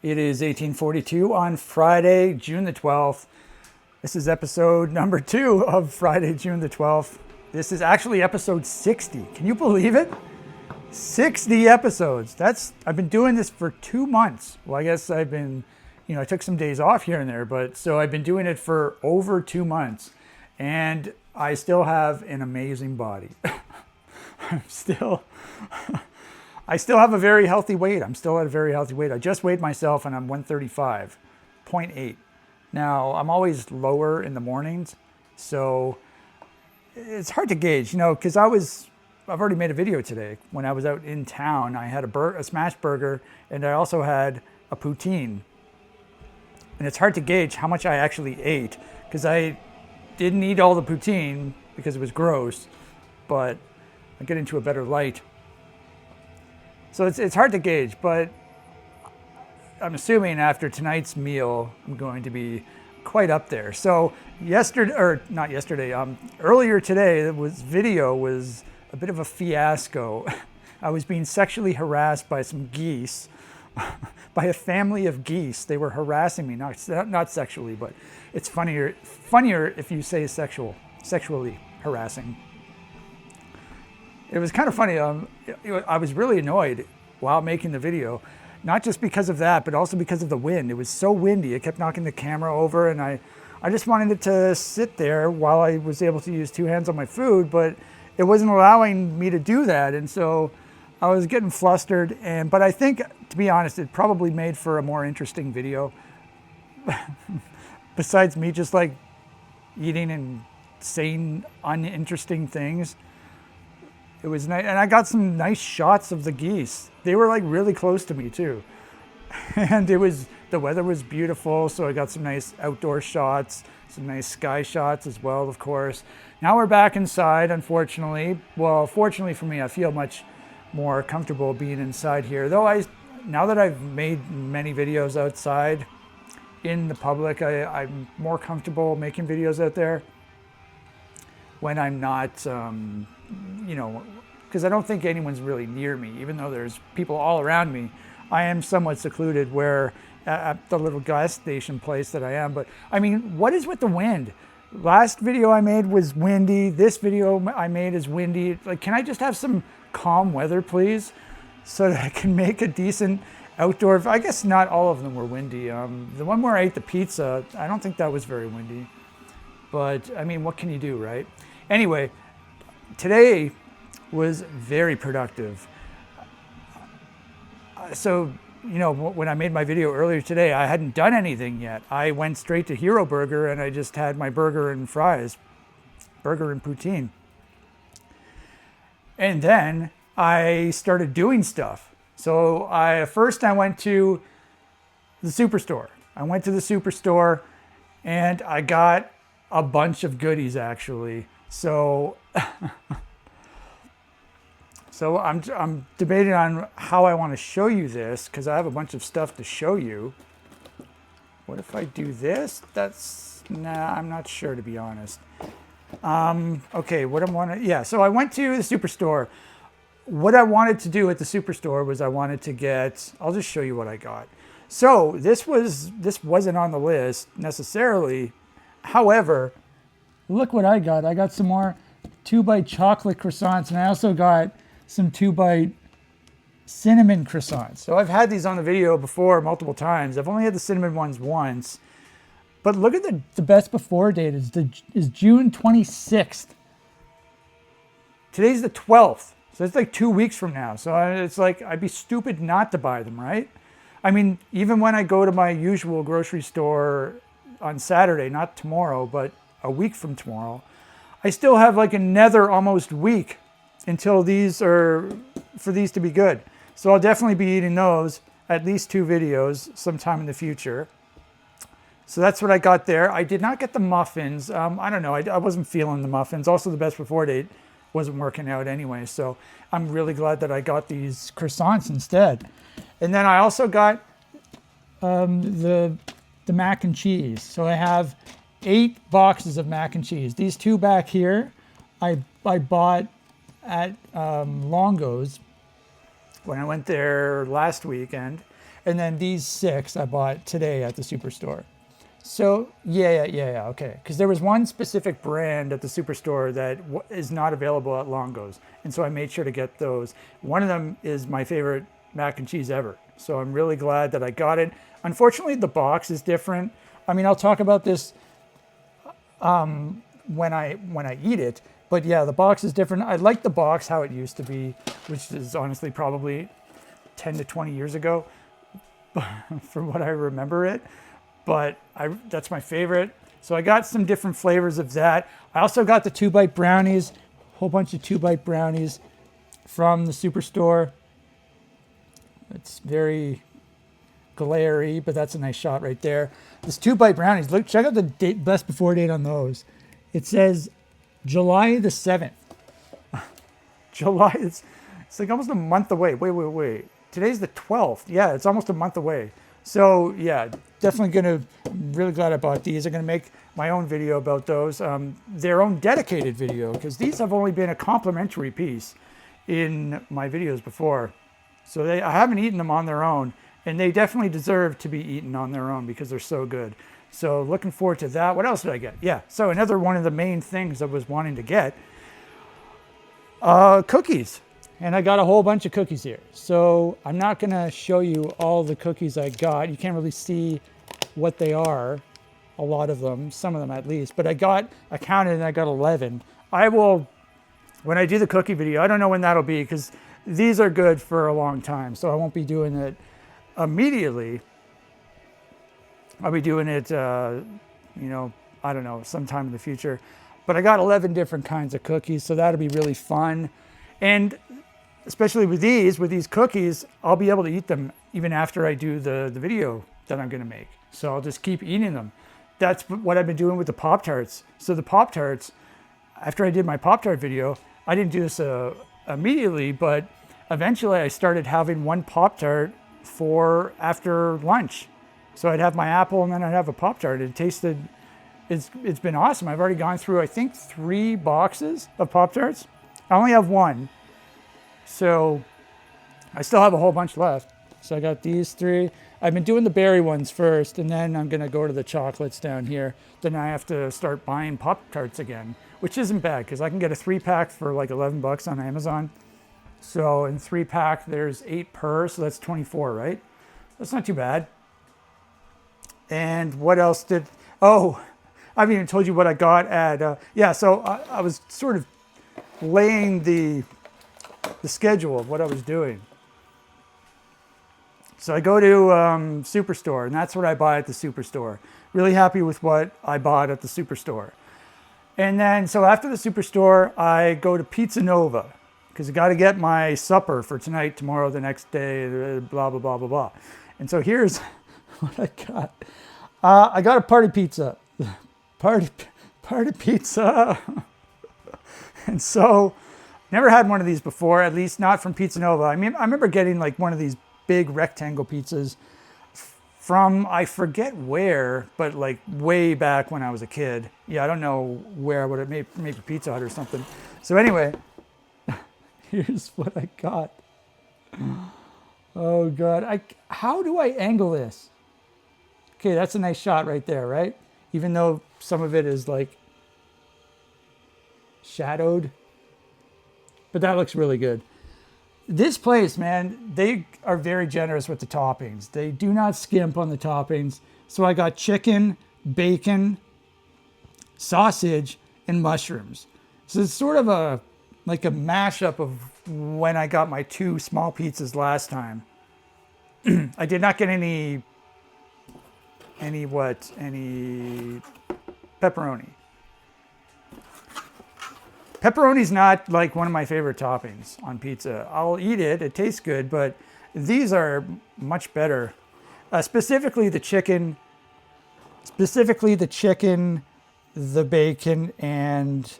It is 1842 on Friday, June the 12th. This is episode number 2 of Friday, June the 12th. This is actually episode 60. Can you believe it? 60 episodes. I've been doing this for 2 months. Well, I guess I've been, I took some days off here and there, but so I've been doing it for over 2 months. And I still have an amazing body. I still have a very healthy weight. I'm still at a very healthy weight. I just weighed myself and I'm 135.8. Now, I'm always lower in the mornings, so it's hard to gauge, because I've already made a video today. When I was out in town, I had a smash burger and I also had a poutine. And it's hard to gauge how much I actually ate because I didn't eat all the poutine because it was gross, but I get into a better light. So it's hard to gauge, but I'm assuming after tonight's meal, I'm going to be quite up there. So earlier today, video was a bit of a fiasco. I was being sexually harassed by some geese, by a family of geese. They were harassing me, not sexually, but it's funnier if you say sexually harassing. It was kind of funny. I was really annoyed while making the video, not just because of that, but also because of the wind. It was so windy. It kept knocking the camera over, and I just wanted it to sit there while I was able to use 2 hands on my food, but it wasn't allowing me to do that, and so I was getting flustered. But I think, to be honest, it probably made for a more interesting video. Besides me just like eating and saying uninteresting things. It was nice, and I got some nice shots of the geese. They were like really close to me too. And the weather was beautiful, so I got some nice outdoor shots, some nice sky shots as well, of course. Now we're back inside, unfortunately. Well, fortunately for me, I feel much more comfortable being inside here. Though now that I've made many videos outside in the public, I'm more comfortable making videos out there when I'm not, because I don't think anyone's really near me, even though there's people all around me. I am somewhat secluded at the little gas station place that I am. But I mean, what is with the wind? Last video I made was windy. This video I made is windy. Like, can I just have some calm weather, please? So that I can make a decent outdoor, I guess not all of them were windy. The one where I ate the pizza, I don't think that was very windy. But I mean, what can you do, right? Anyway, today was very productive. So, when I made my video earlier today, I hadn't done anything yet. I went straight to Hero Burger and I just had my burger and fries, burger and poutine. And then I started doing stuff. So first I went to the superstore. I went to the superstore and I got a bunch of goodies actually. So I'm debating on how I want to show you this because I have a bunch of stuff to show you. What if I do this? I'm not sure, to be honest. Okay, so I went to the superstore. What I wanted to do at the superstore was I'll just show you what I got. So this wasn't on the list necessarily. However, look what I got. I got some more 2-bite chocolate croissants, and I also got some 2-bite cinnamon croissants. So I've had these on the video before multiple times. I've only had the cinnamon ones once. But look at the best before date is June 26th. Today's the 12th. So it's like 2 weeks from now. So it's like I'd be stupid not to buy them, right? I mean, even when I go to my usual grocery store on Saturday, not tomorrow, but a week from tomorrow, I still have like another almost week until for these to be good. So I'll definitely be eating those, at least 2 videos sometime in the future. So that's what I got there. I did not get the muffins. I don't know, I wasn't feeling the muffins. Also, the best before date wasn't working out anyway. So I'm really glad that I got these croissants instead. And then I also got the mac and cheese. So I have 8 boxes of mac and cheese. These 2 back here, I bought at Longo's when I went there last weekend. And then these 6 I bought today at the Superstore. So yeah, okay. Because there was one specific brand at the Superstore that is not available at Longo's. And so I made sure to get those. One of them is my favorite mac and cheese ever. So I'm really glad that I got it. Unfortunately, the box is different. I mean, I'll talk about this when I eat it. But yeah, the box is different. I like the box how it used to be, which is honestly probably 10 to 20 years ago from what I remember it. But that's my favorite. So I got some different flavors of that. I also got the 2-bite brownies, a whole bunch of 2-bite brownies from the Superstore. It's very glary, but that's a nice shot right there. This 2-bite brownies, look, check out the best before date on those. It says July the 7th. July, it's like almost a month away. Wait. Today's the 12th. Yeah, it's almost a month away. So yeah, definitely really glad I bought these. I'm gonna make my own video about those, their own dedicated video, because these have only been a complimentary piece in my videos before. So I haven't eaten them on their own, and they definitely deserve to be eaten on their own because they're so good. So looking forward to that. What else did I get? Yeah, so another one of the main things I was wanting to get, cookies. And I got a whole bunch of cookies here. So I'm not gonna show you all the cookies I got. You can't really see what they are, a lot of them, some of them at least. But I counted and I got 11. I will, when I do the cookie video, I don't know when that'll be because these are good for a long time. So I won't be doing it immediately. I'll be doing it, I don't know, sometime in the future. But I got 11 different kinds of cookies, so that'll be really fun. And especially with these cookies, I'll be able to eat them even after I do the video that I'm gonna make. So I'll just keep eating them. That's what I've been doing with the Pop-Tarts. So the Pop-Tarts, after I did my Pop-Tart video, I didn't do this immediately, but eventually I started having one Pop-Tart for after lunch. So I'd have my apple and then I'd have a Pop-Tart. It's been awesome. I've already gone through, I think, 3 boxes of Pop-Tarts. I only have 1. So I still have a whole bunch left. So I got these 3. I've been doing the berry ones first, and then I'm gonna go to the chocolates down here. Then I have to start buying Pop-Tarts again, which isn't bad because I can get a 3-pack for like 11 bucks on Amazon. So in 3-pack, there's 8 per, so that's 24, right? That's not too bad. And what else I haven't even told you what I got at, so I was sort of laying the schedule of what I was doing. So I go to Superstore, and that's what I buy at the Superstore. Really happy with what I bought at the Superstore. And then, so after the Superstore, I go to Pizza Nova, because I got to get my supper for tonight, tomorrow, the next day, blah, blah, blah, blah, blah. And so here's what I got. I got a party pizza. Party pizza. And so, never had one of these before, at least not from Pizza Nova. I mean, I remember getting like one of these big rectangle pizzas from, I forget where, but like way back when I was a kid. Yeah, I don't know where, but it maybe Pizza Hut or something. So anyway, here's what I got. Oh God, how do I angle this? Okay, that's a nice shot right there, right? Even though some of it is like shadowed, but that looks really good. This place, man, they are very generous with the toppings. They do not skimp on the toppings. So I got chicken, bacon, sausage, and mushrooms. So it's sort of like a mashup of when I got my 2 small pizzas last time. I did not get any pepperoni. Pepperoni's not like one of my favorite toppings on pizza. I'll eat it, it tastes good, but these are much better. Specifically the chicken, the bacon, and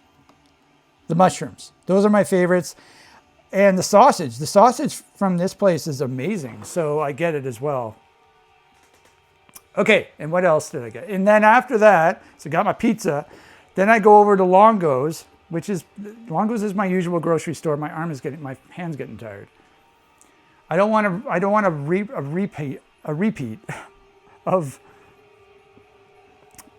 the mushrooms. Those are my favorites. And the sausage from this place is amazing, so I get it as well. Okay, and what else did I get? And then after that, so I got my pizza, then I go over to Longo's, Longo's is my usual grocery store. My hand's getting tired. I don't want to a repeat of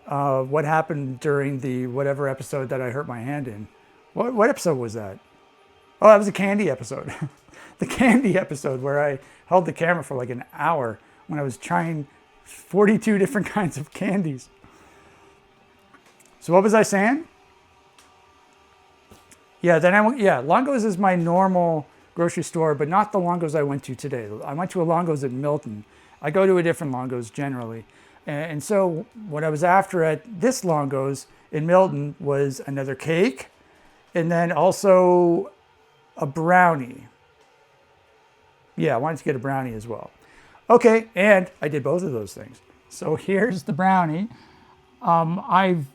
what happened during the whatever episode that I hurt my hand in. What episode was that? Oh, that was the candy episode. The candy episode where I held the camera for like an hour when I was trying 42 different kinds of candies. So what was I saying? Yeah, Longo's is my normal grocery store, but not the Longo's I went to today. I went to a Longo's at Milton. I go to a different Longo's generally. And so what I was after at this Longo's in Milton was another cake and then also a brownie. Yeah, I wanted to get a brownie as well. Okay, and I did both of those things. So here's the brownie. I've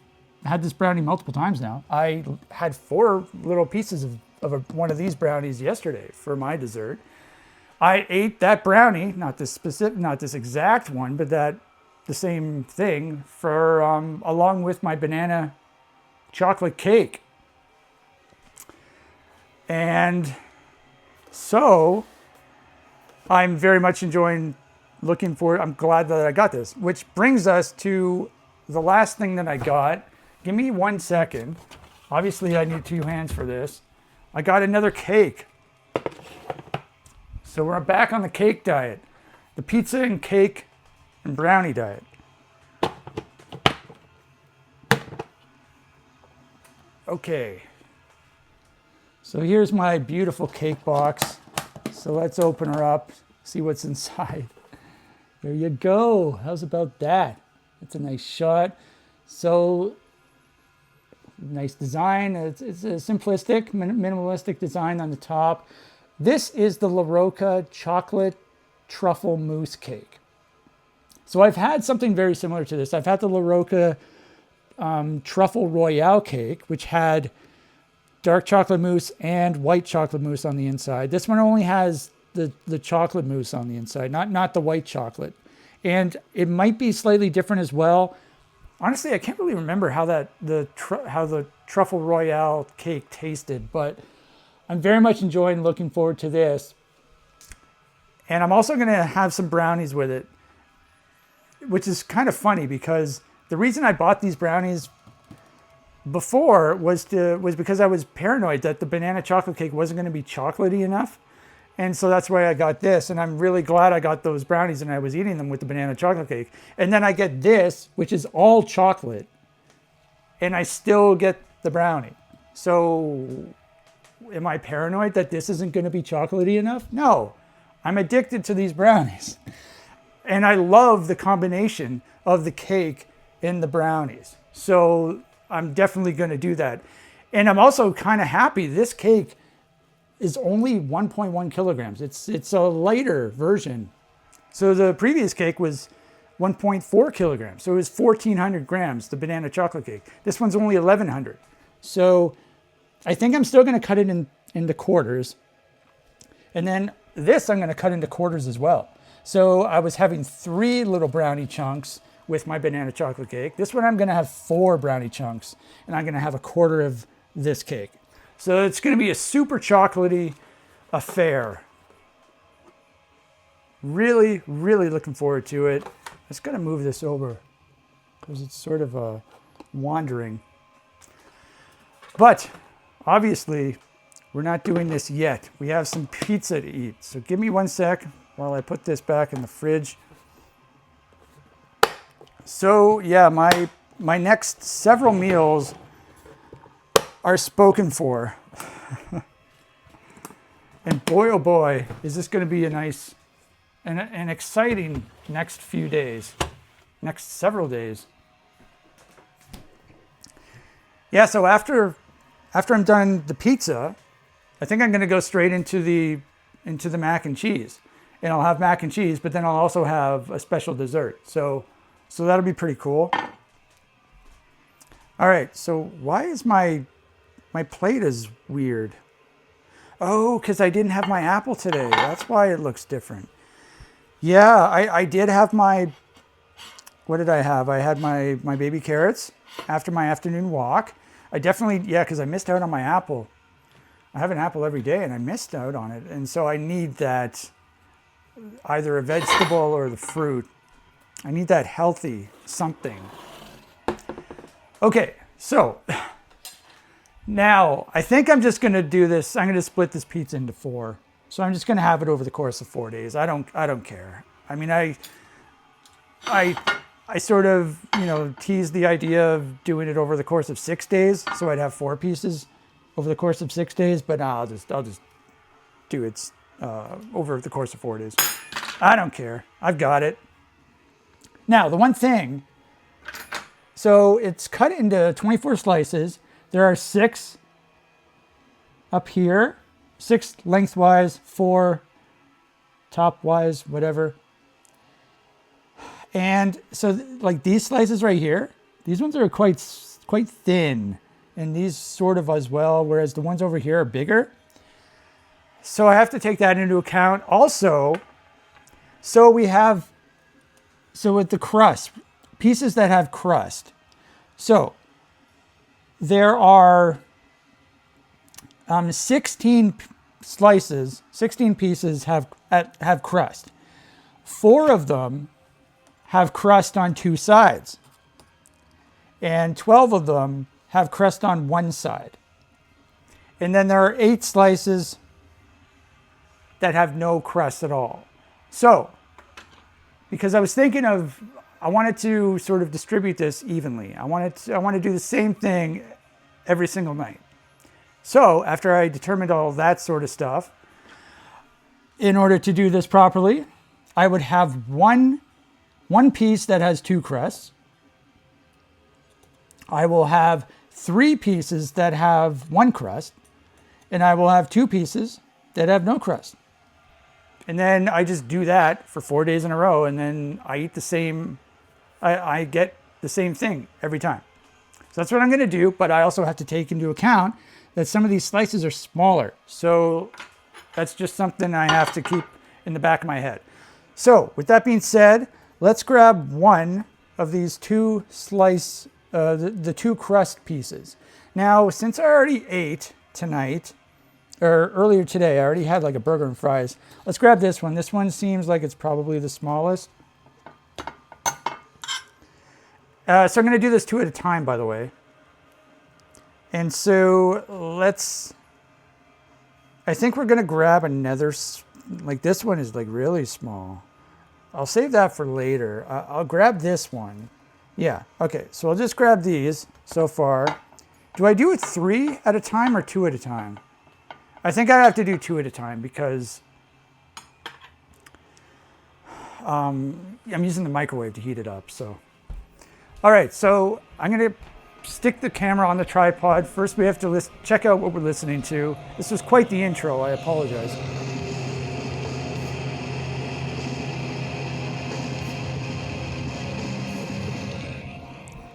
had this brownie multiple times now. I had 4 little pieces of one of these brownies yesterday for my dessert. I ate that brownie, not this exact one, but the same thing for along with my banana chocolate cake. And so I'm very much enjoying I'm glad that I got this, which brings us to the last thing that I got. Give me 1 second. Obviously I need 2 hands for this. I got another cake. So we're back on the cake diet, the pizza and cake and brownie diet. Okay. So here's my beautiful cake box. So let's open her up, see what's inside. There you go. How's about that? It's a nice shot. So nice design. It's a simplistic, minimalistic design on the top. This is the La Rocca chocolate truffle mousse cake. So I've had something very similar to this. I've had the La Rocca truffle royale cake, which had dark chocolate mousse and white chocolate mousse on the inside. This one only has the chocolate mousse on the inside, not the white chocolate. And it might be slightly different as well. Honestly, I can't really remember how the truffle royale cake tasted, but I'm very much enjoying looking forward to this. And I'm also going to have some brownies with it, which is kind of funny because the reason I bought these brownies before was because I was paranoid that the banana chocolate cake wasn't going to be chocolatey enough. And so that's why I got this. And I'm really glad I got those brownies and I was eating them with the banana chocolate cake. And then I get this, which is all chocolate, and I still get the brownie. So am I paranoid that this isn't going to be chocolatey enough? No, I'm addicted to these brownies. And I love the combination of the cake and the brownies. So I'm definitely going to do that. And I'm also kind of happy this cake is only 1.1 kilograms. It's a lighter version. So the previous cake was 1.4 kilograms. So it was 1,400 grams, the banana chocolate cake. This one's only 1,100. So I think I'm still going to cut it into quarters. And then this I'm going to cut into quarters as well. So I was having 3 little brownie chunks with my banana chocolate cake. This one I'm going to have 4 brownie chunks, and I'm going to have a quarter of this cake. So it's going to be a super chocolatey affair. Really, really looking forward to it. I'm just going to move this over because it's sort of wandering. But obviously, we're not doing this yet. We have some pizza to eat. So give me 1 sec while I put this back in the fridge. So yeah, my next several meals are spoken for. And boy, oh boy, is this going to be a nice and an exciting next few days, next several days. Yeah, so after I'm done the pizza, I think I'm going to go straight into the mac and cheese. And I'll have mac and cheese, but then I'll also have a special dessert. So that'll be pretty cool. All right, so why is my plate is weird? Oh, because I didn't have my apple today. That's why it looks different. Yeah, I did have what did I have? I had my baby carrots after my afternoon walk. I definitely, because I missed out on my apple. I have an apple every day and I missed out on it. And so I need that either a vegetable or the fruit. I need that healthy something. Okay, so now I think I'm just gonna do this. I'm gonna split this pizza into 4. So I'm just gonna have it over the course of 4 days. I don't care. I mean, I sort of, teased the idea of doing it over the course of 6 days. So I'd have 4 pieces over the course of 6 days, but I'll just do it over the course of 4 days. I don't care. I've got it. Now, the one thing, so it's cut into 24 slices. There are 6 up here, 6 lengthwise, 4 top-wise, whatever. And so like these slices right here, these ones are quite thin, and these sort of as well, whereas the ones over here are bigger. So I have to take that into account. Also, so with the crust, pieces that have crust. So there are 16 slices, 16 pieces have crust. 4 of them have crust on 2 sides, and 12 of them have crust on 1 side. And then there are 8 slices that have no crust at all. So, because I was thinking I wanted to sort of distribute this evenly. I want to do the same thing every single night. So after I determined all that sort of stuff, in order to do this properly, I would have one piece that has 2 crusts. I will have 3 pieces that have 1 crust, and I will have 2 pieces that have no crust. And then I just do that for 4 days in a row, and then I eat the same, I get the same thing every time. So that's what I'm gonna do, but I also have to take into account that some of these slices are smaller. So that's just something I have to keep in the back of my head. So with that being said, let's grab one of these 2 slice, the 2 crust pieces. Now, since I already ate tonight, or earlier today, I already had like a burger and fries. Let's grab this one. This one seems like it's probably the smallest. So I'm gonna do this 2 at a time, by the way. And so I think we're gonna grab another, like this one is like really small. I'll save that for later. I'll grab this one. Yeah, okay, so I'll just grab these so far. Do I do it 3 at a time or 2 at a time? I think I have to do 2 at a time because I'm using the microwave to heat it up, so. All right, so I'm gonna stick the camera on the tripod. First we have to check out what we're listening to. This was quite the intro, I apologize.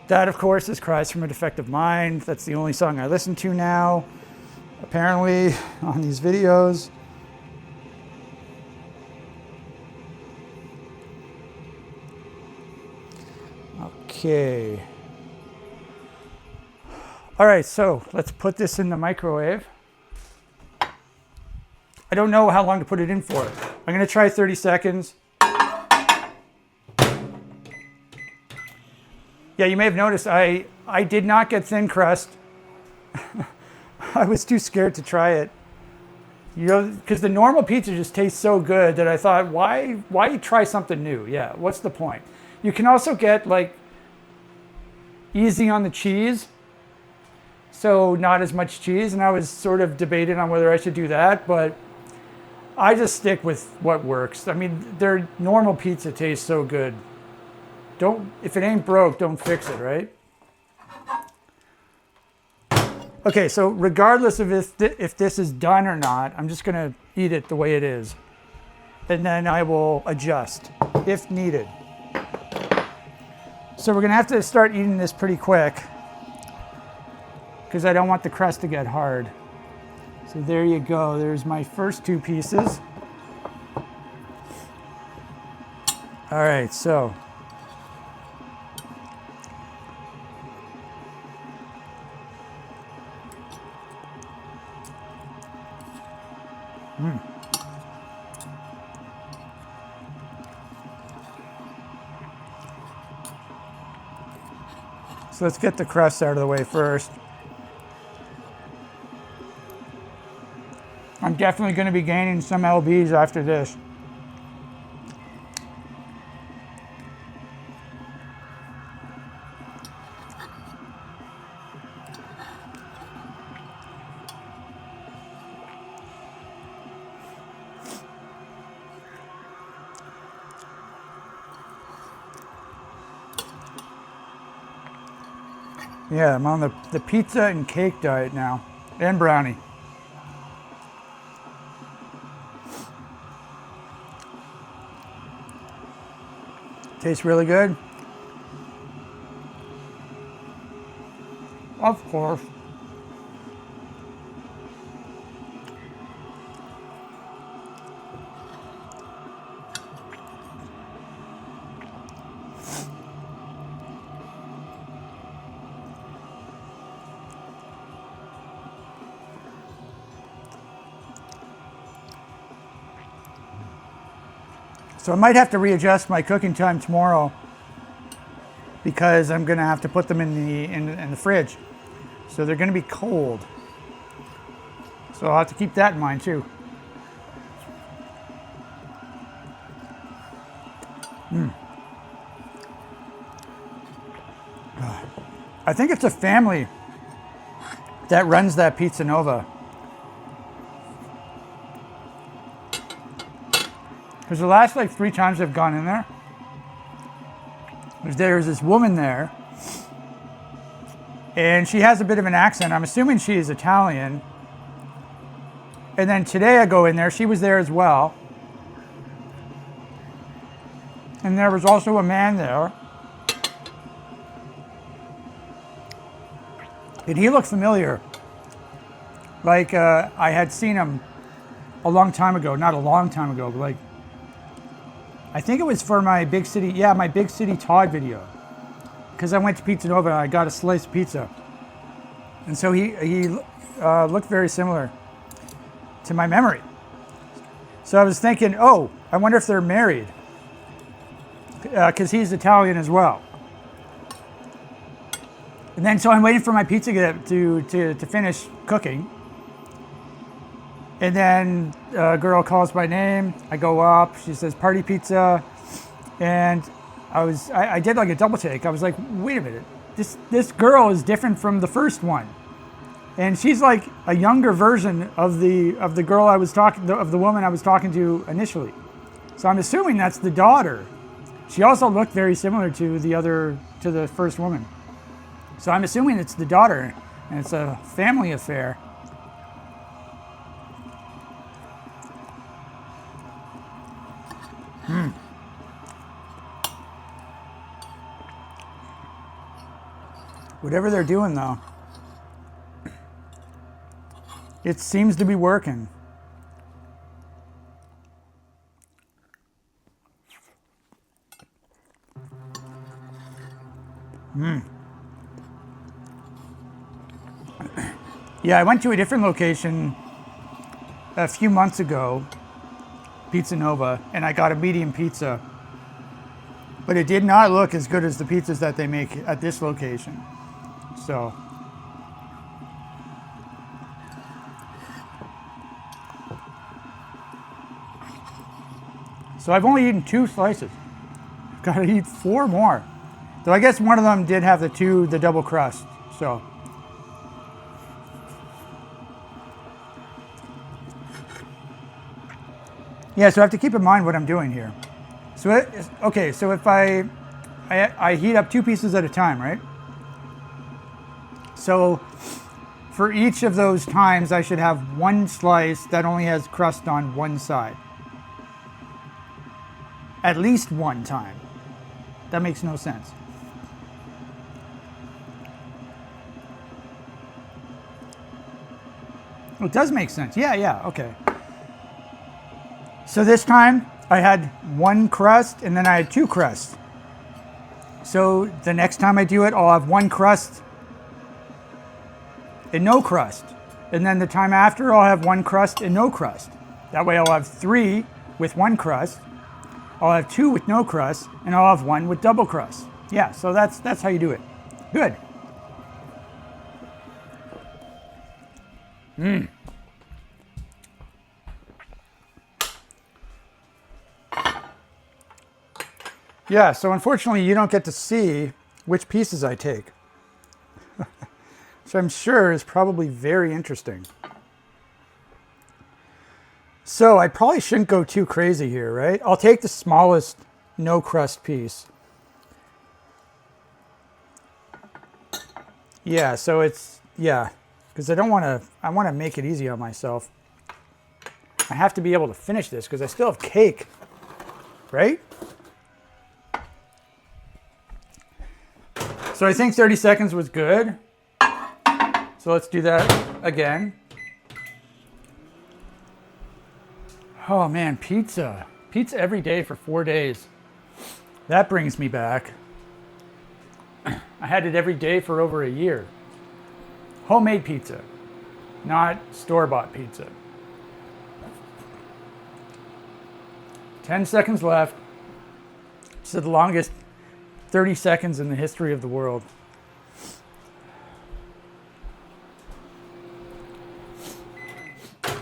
That, of course, is Cries from a Defective Mind. That's the only song I listen to now, apparently, on these videos. Okay. All right, so let's put this in the microwave. I don't know how long to put it in for. I'm gonna try 30 seconds. Yeah, you may have noticed I did not get thin crust. I was too scared to try it. You know, because the normal pizza just tastes so good that I thought, why try something new? Yeah, what's the point? You can also get like easy on the cheese, so not as much cheese, and I was sort of debating on whether I should do that, but I just stick with what works. I mean, their normal pizza tastes so good. If it ain't broke, don't fix it, right? Okay, so regardless of if this is done or not, I'm just gonna eat it the way it is. And then I will adjust if needed. So we're gonna have to start eating this pretty quick because I don't want the crust to get hard. So there you go, there's my first 2 pieces. All right, so. So let's get the crust out of the way first. I'm definitely going to be gaining some lbs after this. Yeah, I'm on the pizza and cake diet now, and brownie. Tastes really good. Of course. So I might have to readjust my cooking time tomorrow because I'm going to have to put them in the fridge. So they're going to be cold. So I'll have to keep that in mind too. I think it's a family that runs that Pizza Nova. Because the last like 3 times I've gone in there, there's this woman there, and she has a bit of an accent. I'm assuming she is Italian. And then today I go in there, she was there as well. And there was also a man there. And he looked familiar. Like I had seen him a long time ago. Not a long time ago, but like, I think it was for my Big City Todd video. Because I went to Pizza Nova and I got a slice of pizza. And so he looked very similar to my memory. So I was thinking, oh, I wonder if they're married. Because he's Italian as well. And then so I'm waiting for my pizza to finish cooking. And then a girl calls my name. I go up. She says, "Party pizza." And I did like a double take. I was like, wait a minute. This girl is different from the first one. And she's like a younger version of the girl of the woman I was talking to initially. So I'm assuming that's the daughter. She also looked very similar to the first woman. So I'm assuming it's the daughter, and it's a family affair. Whatever they're doing, though, it seems to be working. Yeah, I went to a different location a few months ago, Pizza Nova, and I got a medium pizza. But it did not look as good as the pizzas that they make at this location. So I've only eaten 2 slices. Gotta eat 4 more. Though I guess one of them did have the double crust, so. Yeah, so I have to keep in mind what I'm doing here. So, so if I heat up 2 pieces at a time, right? So for each of those times, I should have 1 slice that only has crust on one side. At least 1 time. That makes no sense. Well, it does make sense. Yeah, okay. So this time I had 1 crust and then I had 2 crusts. So the next time I do it, I'll have 1 crust and no crust. And then the time after, I'll have 1 crust and no crust. That way I'll have 3 with 1 crust. I'll have 2 with no crust, and I'll have 1 with double crust. Yeah, so that's how you do it. Good. Yeah, so unfortunately you don't get to see which pieces I take. Which I'm sure is probably very interesting. So I probably shouldn't go too crazy here, right? I'll take the smallest no crust piece. Yeah, so it's, yeah, because I want to make it easy on myself. I have to be able to finish this because I still have cake, right? So I think 30 seconds was good. So let's do that again. Oh man, pizza. Pizza every day for 4 days. That brings me back. I had it every day for over a year. Homemade pizza, not store-bought pizza. 10 seconds left. It's the longest 30 seconds in the history of the world.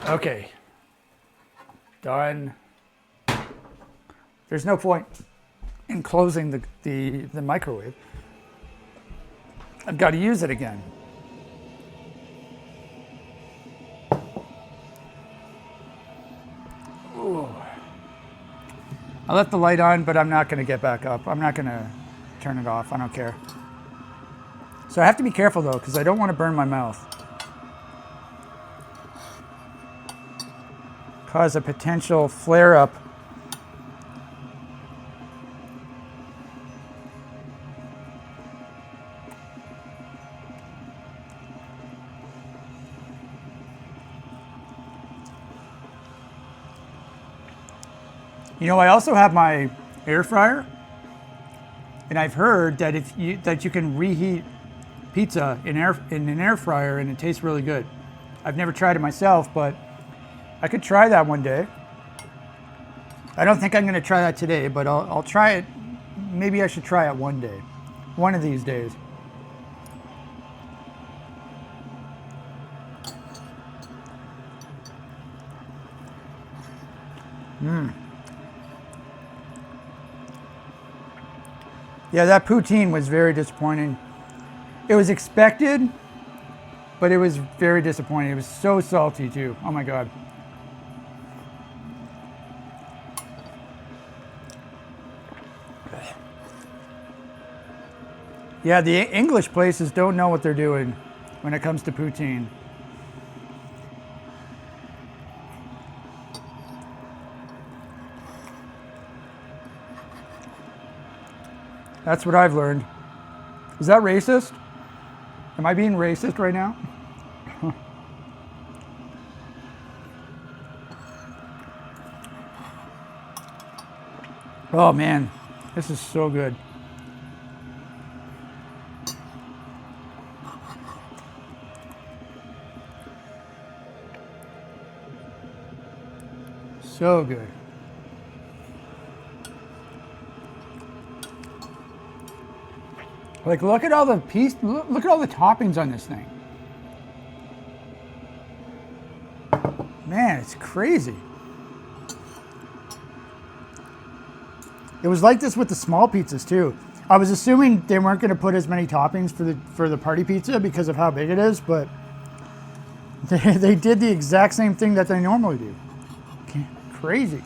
Okay. Done. There's no point in closing the microwave. I've got to use it again. Ooh. I left the light on, but I'm not going to get back up. I'm not going to turn it off. I don't care. So I have to be careful though, because I don't want to burn my mouth. Cause a potential flare-up. You know, I also have my air fryer, and I've heard that you can reheat pizza in an air fryer, and it tastes really good. I've never tried it myself, but I could try that one day. I don't think I'm going to try that today, but I'll try it. Maybe I should try it one day, one of these days. Yeah, that poutine was very disappointing. It was expected, but it was very disappointing. It was so salty too. Oh my God. Yeah, the English places don't know what they're doing when it comes to poutine. That's what I've learned. Is that racist? Am I being racist right now? Oh man, this is so good. So good. Like, look at all the look at all the toppings on this thing. Man, it's crazy. It was like this with the small pizzas too. I was assuming they weren't going to put as many toppings for the party pizza because of how big it is, but they did the exact same thing that they normally do. Crazy.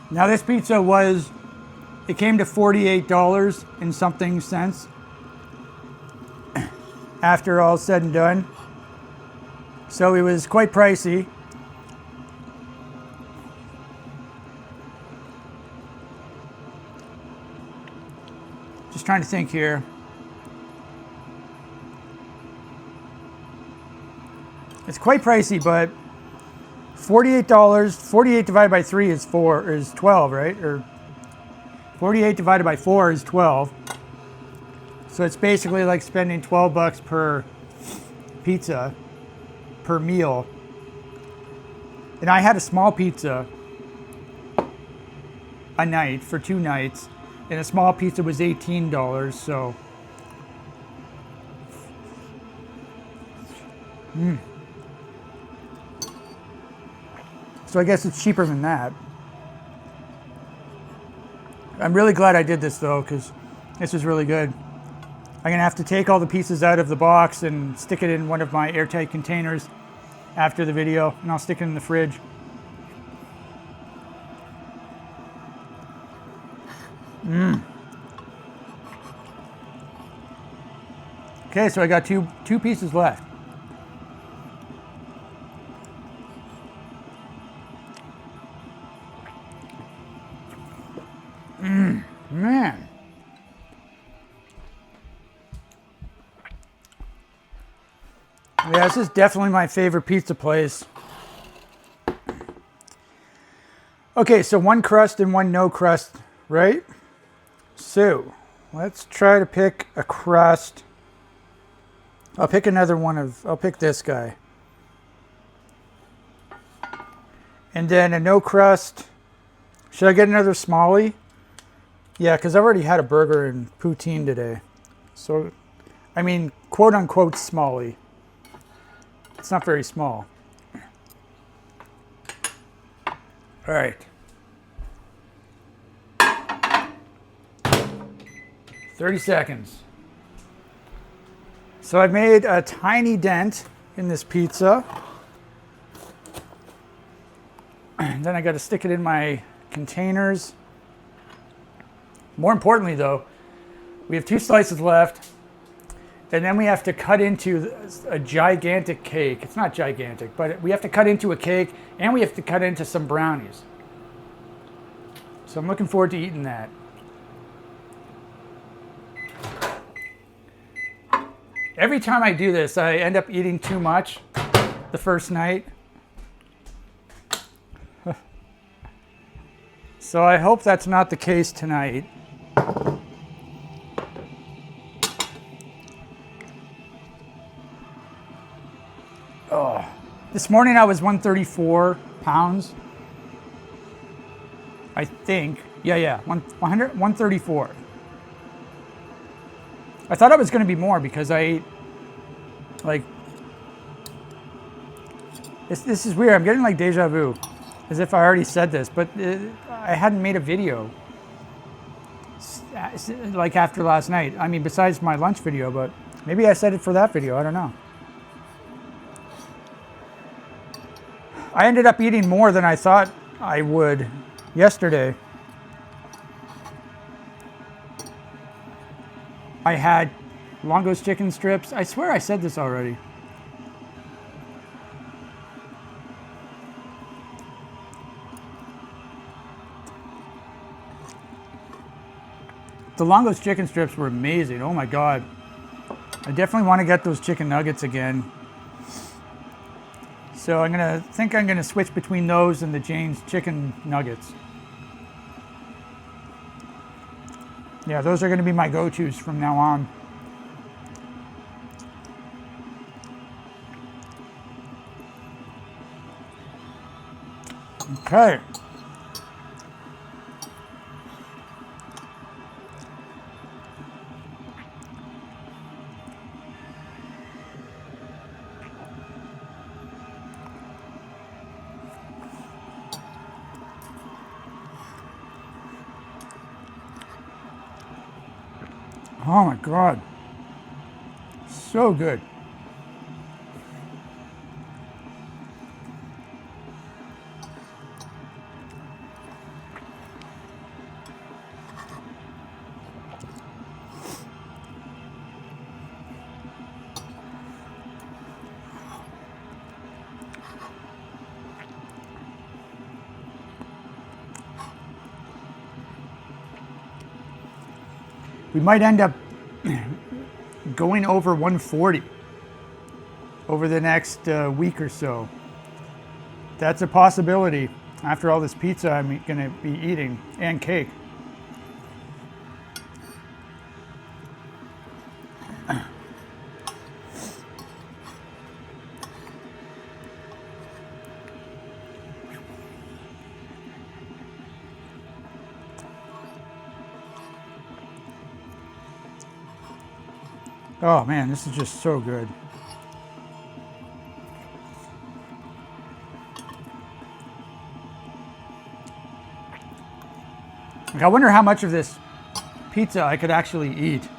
Now this pizza it came to $48 and something cents after all said and done. So it was quite pricey. Just trying to think here. It's quite pricey, but $48, 48 divided by 3 is 12, right? Or 48 divided by 4 is 12. So it's basically like spending 12 bucks per pizza, per meal. And I had a small pizza, a night for 2 nights, and a small pizza was $18. So, so I guess it's cheaper than that. I'm really glad I did this though, because this is really good. I'm gonna have to take all the pieces out of the box and stick it in one of my airtight containers after the video, and I'll stick it in the fridge. Okay, so I got two pieces left. Man. Yeah, this is definitely my favorite pizza place. Okay, so 1 crust and 1 no crust, right? So, let's try to pick a crust. I'll pick I'll pick this guy. And then a no crust. Should I get another smallie? Yeah, because I've already had a burger and poutine today. So, I mean, quote unquote smallie. It's not very small. All right. 30 seconds. So I've made a tiny dent in this pizza. And then I got to stick it in my containers. More importantly though, we have 2 slices left. And then we have to cut into a gigantic cake. It's not gigantic, but we have to cut into a cake, and we have to cut into some brownies. So I'm looking forward to eating that. Every time I do this, I end up eating too much the first night. So I hope that's not the case tonight. Oh, this morning I was 134 pounds. I think. Yeah, 134. I thought I was going to be more because I ate, like, this is weird. I'm getting like deja vu, as if I already said this, but I hadn't made a video like after last night. I mean, besides my lunch video, but maybe I said it for that video. I don't know. I ended up eating more than I thought I would yesterday. I had Longo's chicken strips. I swear I said this already. The Longo's chicken strips were amazing. Oh my God. I definitely want to get those chicken nuggets again. So I'm gonna switch between those and the Jane's chicken nuggets. Yeah, those are gonna be my go-tos from now on. Okay. Oh my God. So good. We might end up going over 140 over the next week or so. That's a possibility after all this pizza I'm going to be eating and cake. Oh man, this is just so good. Like, I wonder how much of this pizza I could actually eat.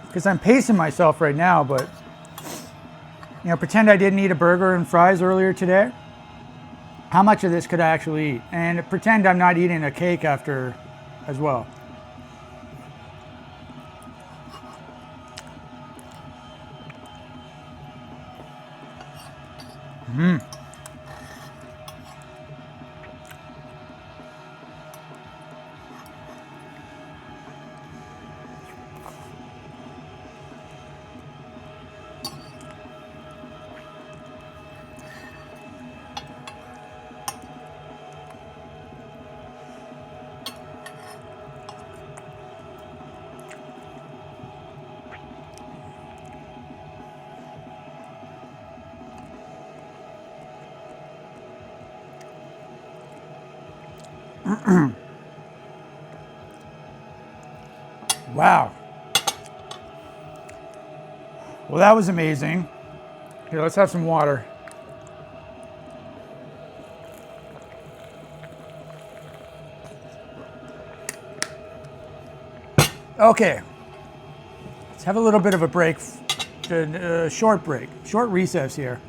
Because I'm pacing myself right now, but you know, pretend I didn't eat a burger and fries earlier today. How much of this could I actually eat? And pretend I'm not eating a cake after as well. Wow. Well, that was amazing. Here, let's have some water. Okay. Let's have a little bit of a break, short break, short recess here.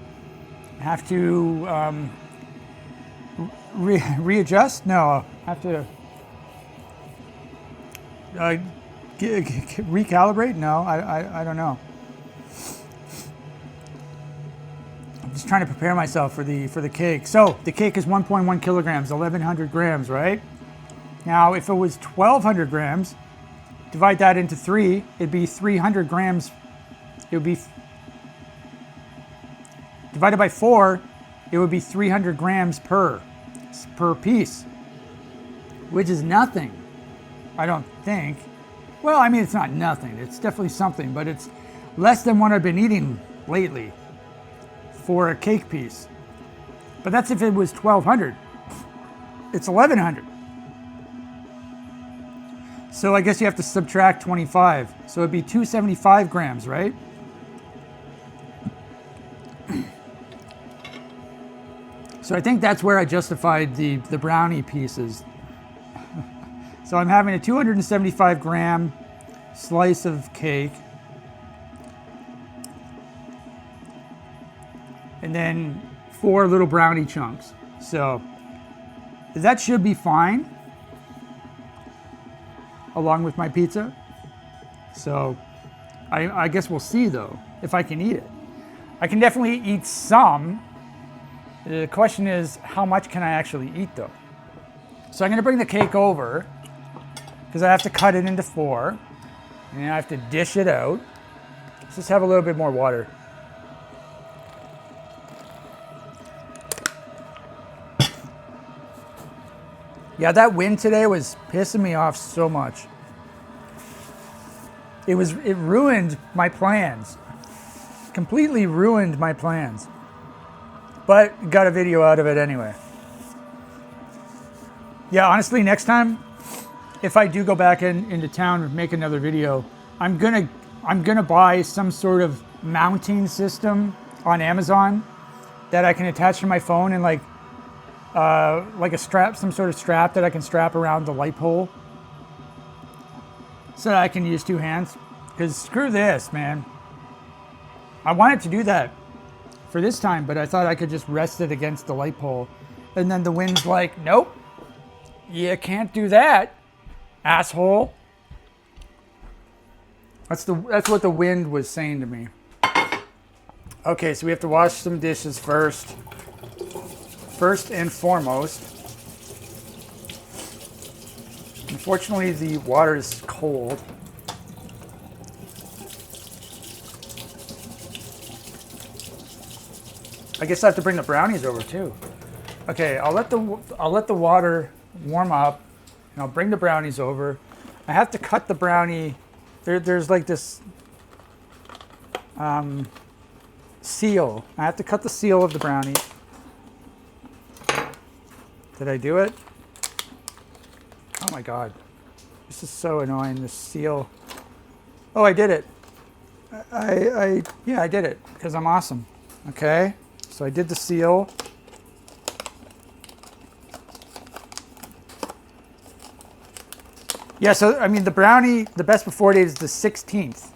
I have to readjust? No, I have to recalibrate? No, I don't know. I'm just trying to prepare myself for the cake. So the cake is 1.1 kilograms, 1,100 grams, right? Now, if it was 1,200 grams, divide that into 3, it'd be 300 grams. It would be divided by 4, it would be 300 grams per piece, which is nothing, I don't think. Well, I mean, it's not nothing. It's definitely something, but it's less than what I've been eating lately for a cake piece. But that's if it was 1,200. It's 1,100. So I guess you have to subtract 25. So it'd be 275 grams, right? So I think that's where I justified the brownie pieces. So I'm having a 275 gram slice of cake. And then 4 little brownie chunks. So that should be fine, along with my pizza. So I guess we'll see though, if I can eat it. I can definitely eat some. The question is, how much can I actually eat though? So I'm gonna bring the cake over, because I have to cut it into 4, and I have to dish it out. Let's just have a little bit more water. Yeah, that wind today was pissing me off so much. It ruined my plans. Completely ruined my plans. But got a video out of it anyway. Yeah, honestly, next time, if I do go back into town and make another video, I'm gonna buy some sort of mounting system on Amazon that I can attach to my phone, and like a strap, some sort of strap that I can strap around the light pole, so that I can use 2 hands. Because screw this, man. I wanted to do that for this time, but I thought I could just rest it against the light pole. And then the wind's like, nope, you can't do that, asshole. That's what the wind was saying to me. Okay, so we have to wash some dishes first. First and foremost. Unfortunately, the water is cold. I guess I have to bring the brownies over too. Okay, I'll let the water warm up, and I'll bring the brownies over. I have to cut the brownie. There's like this seal. I have to cut the seal of the brownie. Did I do it? Oh my God. This is so annoying, this seal. Oh, I did it. Yeah, I did it because I'm awesome. Okay, so I did the seal. Yeah, so I mean the brownie, the best before date is the 16th.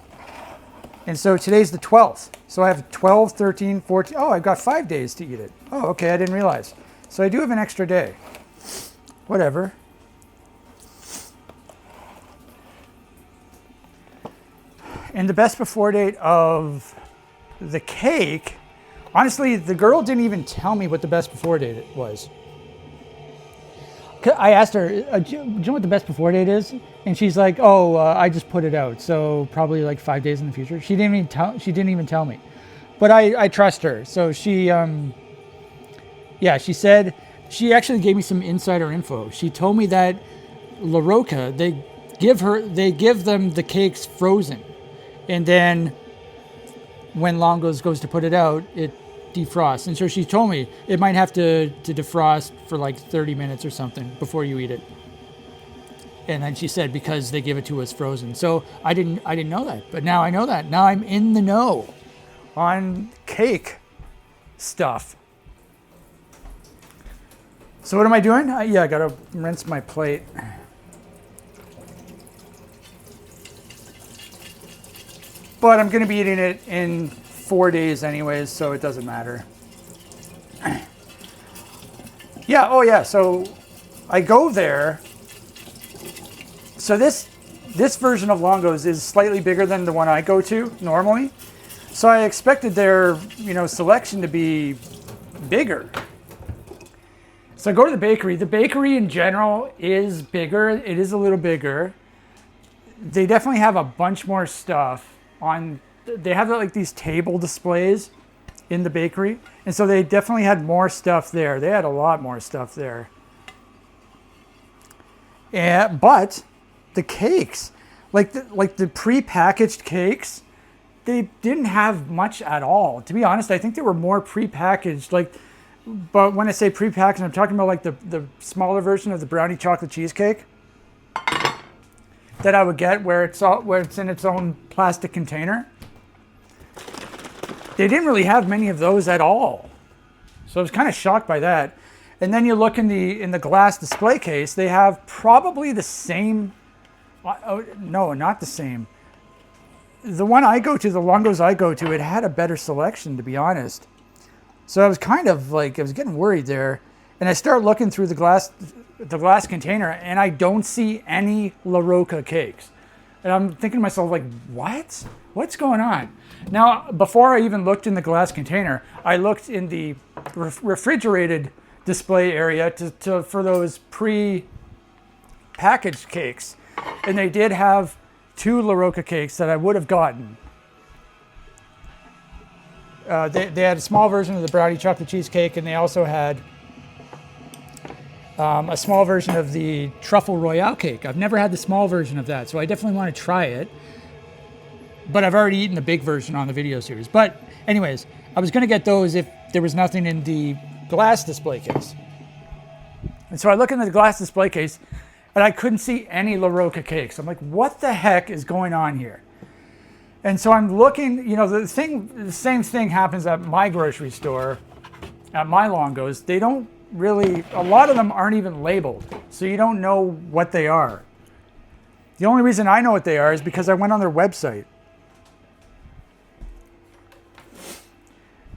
And so today's the 12th. So I have 12, 13, 14. Oh, I've got 5 days to eat it. Oh, okay, I didn't realize. So I do have an extra day. Whatever. And the best before date of the cake, honestly, the girl didn't even tell me what the best before date was. I asked her, do you know what the best before date is? And she's like, oh, I just put it out. So probably like 5 days in the future. She didn't even tell me. But I trust her. So she said, she actually gave me some insider info. She told me that La Roca, they give them the cakes frozen. And then when Longo's goes to put it out, it defrosts. And so she told me it might have to defrost for like 30 minutes or something before you eat it. And then she said because they give it to us frozen. So I didn't know that, but now I know that. Now I'm in the know on cake stuff. So what am I doing? Yeah, I gotta rinse my plate. But I'm going to be eating it in 4 days anyways, so it doesn't matter. Yeah, oh yeah, so I go there. So this version of Longo's is slightly bigger than the one I go to normally. So I expected their, selection to be bigger. So I go to the bakery. The bakery in general is bigger. It is a little bigger. They definitely have a bunch more stuff. They have like these table displays in the bakery, and so they definitely had more stuff there. They had a lot more stuff there. But the cakes, like the pre-packaged cakes, they didn't have much at all. To be honest, I think they were more pre-packaged. But when I say pre-packaged, I'm talking about like the smaller version of the brownie chocolate cheesecake that I would get where it's in its own plastic container. They didn't really have many of those at all. So I was kind of shocked by that. And then you look in the glass display case, they have probably the same, no, not the same. The one I go to, the Longo's I go to, it had a better selection, to be honest. So I was kind of like, I was getting worried there. And I start looking through the glass container, and I don't see any La Roca cakes. And I'm thinking to myself, like, what? What's going on? Now, before I even looked in the glass container, I looked in the refrigerated display area for those pre-packaged cakes. And they did have 2 La Roca cakes that I would have gotten. They had a small version of the brownie chocolate cheesecake, and they also had a small version of the truffle royale cake. I've never had the small version of that, so I definitely want to try it. But I've already eaten the big version on the video series. But anyways, I was going to get those if there was nothing in the glass display case. And so I look in the glass display case, and I couldn't see any La Roca cakes. I'm like, what the heck is going on here? And so I'm looking, the same thing happens at my grocery store, at my Longo's. They don't really, a lot of them aren't even labeled, so you don't know what they are. The only reason I know what they are is because I went on their website.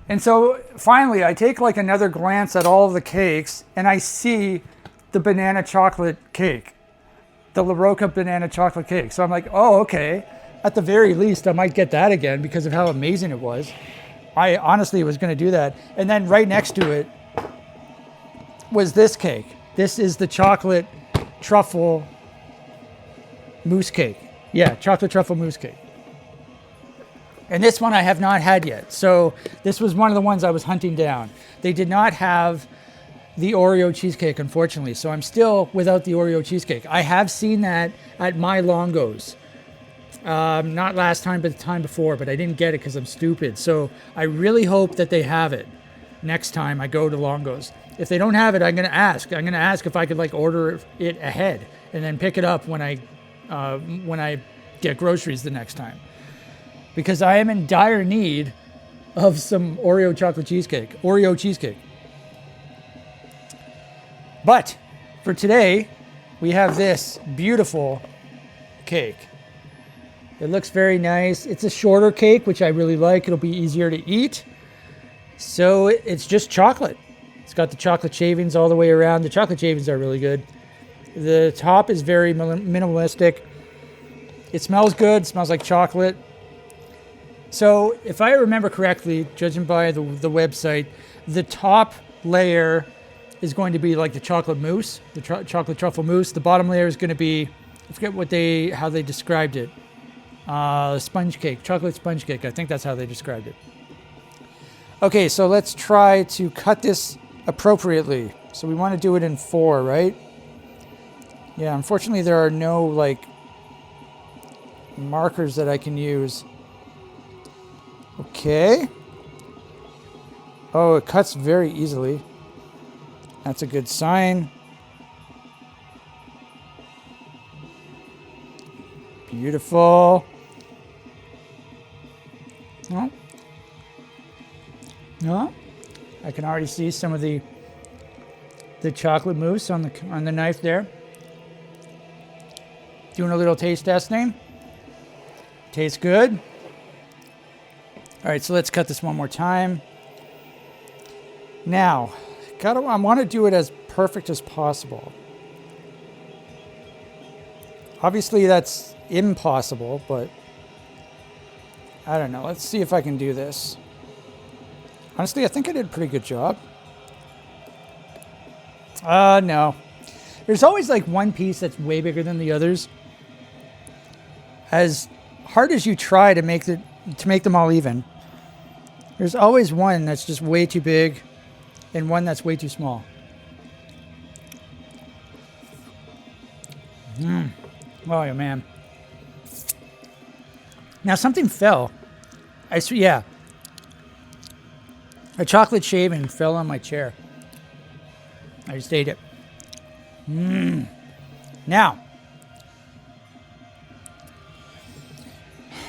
And so finally I take like another glance at all of the cakes, and I see the banana chocolate cake, the La Roca banana chocolate cake. So I'm like, oh, okay. At the very least, I might get that again because of how amazing it was. I honestly was going to do that. And then right next to it was this cake. This is the chocolate truffle mousse cake. Yeah, chocolate truffle mousse cake. And this one I have not had yet. So this was one of the ones I was hunting down. They did not have the Oreo cheesecake, unfortunately. So I'm still without the Oreo cheesecake. I have seen that at my Longo's. Not last time, but the time before, but I didn't get it because I'm stupid. So I really hope that they have it next time I go to Longo's. If they don't have it, I'm going to ask. I'm going to ask if I could order it ahead and then pick it up when I when I get groceries the next time, because I am in dire need of some Oreo cheesecake. But for today, we have this beautiful cake. It looks very nice. It's a shorter cake, which I really like. It'll be easier to eat. So it's just chocolate. It's got the chocolate shavings all the way around. The chocolate shavings are really good. The top is very minimalistic. It smells good. It smells like chocolate. So if I remember correctly, judging by the website, the top layer is going to be like the chocolate mousse, the chocolate truffle mousse. The bottom layer is going to be, I forget how they described it. Sponge cake, chocolate sponge cake. I think that's how they described it. Okay, so let's try to cut this appropriately. So we want to do it in 4, right? Yeah, unfortunately there are no like markers that I can use. Okay. Oh, it cuts very easily. That's a good sign. Beautiful. Oh. No, I can already see some of the chocolate mousse on the knife there. Doing a little taste testing. Tastes good. All right, so let's cut this one more time. Now, I want to do it as perfect as possible. Obviously, that's impossible, but I don't know. Let's see if I can do this. Honestly, I think I did a pretty good job. No. There's always like one piece that's way bigger than the others. As hard as you try to make them all even, there's always one that's just way too big and one that's way too small. Oh, man. Now something fell. Yeah. A chocolate shaving fell on my chair. I just ate it. Now,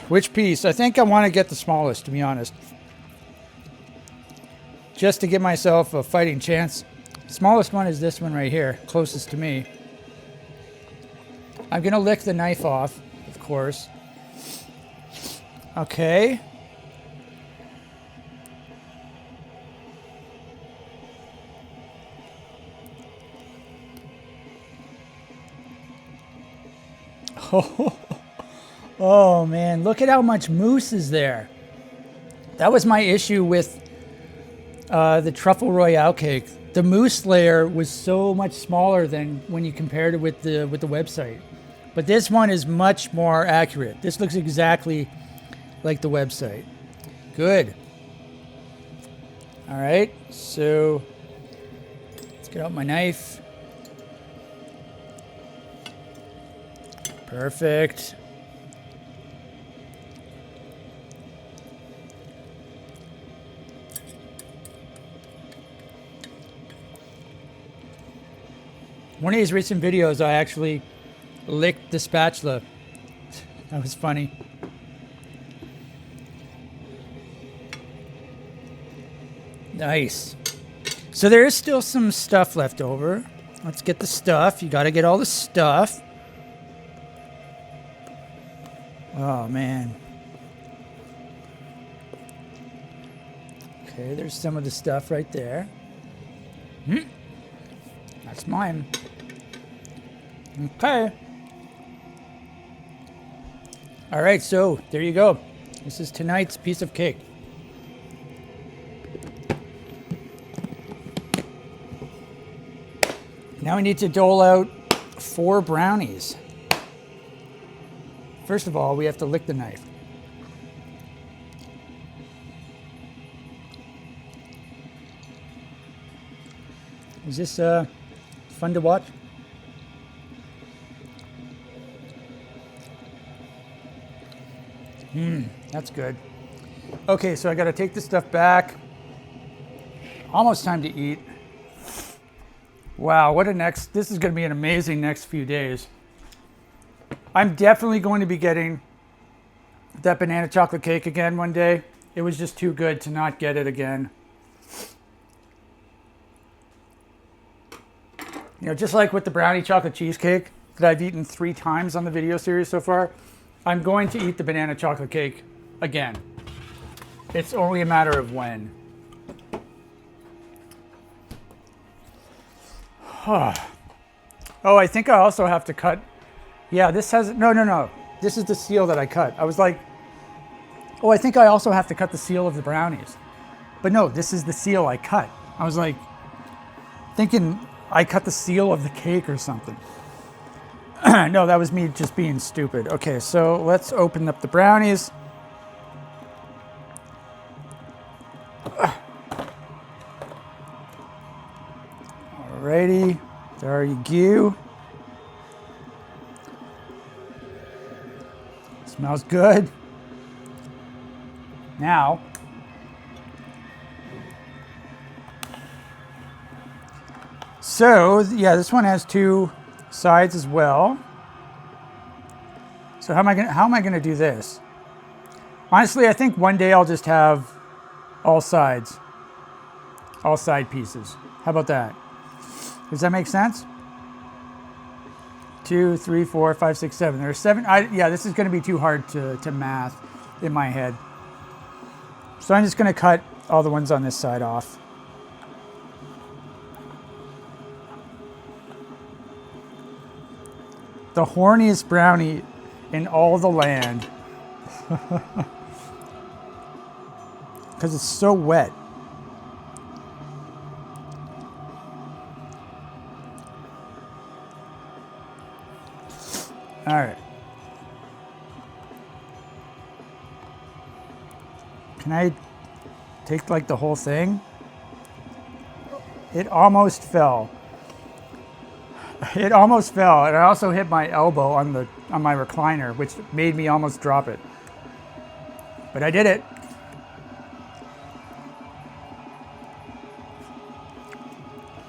which piece? I think I want to get the smallest, to be honest. Just to give myself a fighting chance. The smallest one is this one right here, closest to me. I'm going to lick the knife off, of course. Okay. Oh man, look at how much mousse is there. That was my issue with the Truffle Royale cake. The mousse layer was so much smaller than when you compared it with the website. But this one is much more accurate. This looks exactly like the website. Good. All right, so let's get out my knife. Perfect. One of these recent videos, I actually licked the spatula. That was funny. Nice. So there is still some stuff left over. Let's get the stuff. You got to get all the stuff. Oh, man. Okay, there's some of the stuff right there. That's mine. Okay. All right, so there you go. This is tonight's piece of cake. Now we need to dole out 4 brownies. First of all, we have to lick the knife. Is this fun to watch? That's good. Okay, so I got to take this stuff back. Almost time to eat. Wow, this is going to be an amazing next few days. I'm definitely going to be getting that banana chocolate cake again one day. It was just too good to not get it again. You know, just like with the brownie chocolate cheesecake that I've eaten 3 times on the video series so far, I'm going to eat the banana chocolate cake again. It's only a matter of when. Oh, I think I also have to cut. Yeah, this has, no. This is the seal that I cut. I was like, oh, I think I also have to cut the seal of the brownies. But no, this is the seal I cut. I was like, thinking I cut the seal of the cake or something. No, that was me just being stupid. Okay, so let's open up the brownies. Alrighty, there you go. Smells good. Now, so yeah, this one has 2 sides as well. So how am I gonna do this? Honestly, I think one day I'll just have all side pieces. How about that? Does that make sense? 2, 3, 4, 5, 6, 7. There's 7. Yeah, this is going to be too hard to math in my head. So I'm just going to cut all the ones on this side off. The horniest brownie in all the land. Because it's so wet. All right. Can I take like the whole thing? It almost fell. It almost fell, and I also hit my elbow on my recliner, which made me almost drop it. But I did it.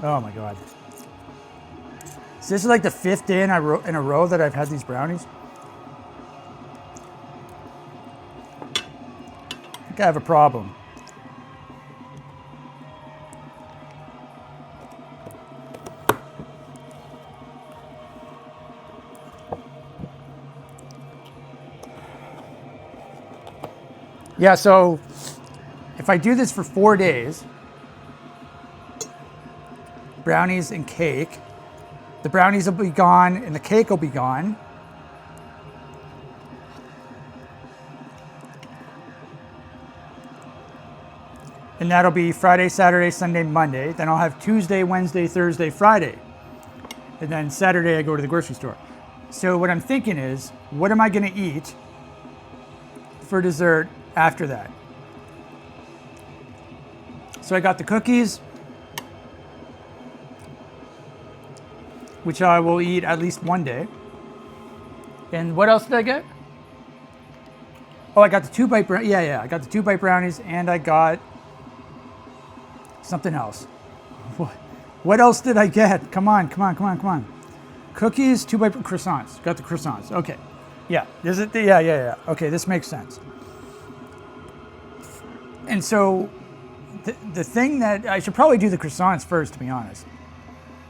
Oh my God. So this is like the 5th day in a row that I've had these brownies. I think I have a problem. Yeah, so if I do this for 4 days, brownies and cake, the brownies will be gone and the cake will be gone. And that'll be Friday, Saturday, Sunday, Monday. Then I'll have Tuesday, Wednesday, Thursday, Friday. And then Saturday I go to the grocery store. So what I'm thinking is, what am I gonna eat for dessert after that? So I got the cookies, which I will eat at least one day. And what else did I get? Oh, I got the 2-bite brownies. Yeah, I got the 2-bite brownies, and I got something else. What else did I get? Come on. Cookies, 2-bite croissants. Got the croissants. Okay. Yeah. Is it the, yeah. Okay, this makes sense. And so the thing that I should probably do the croissants first, to be honest,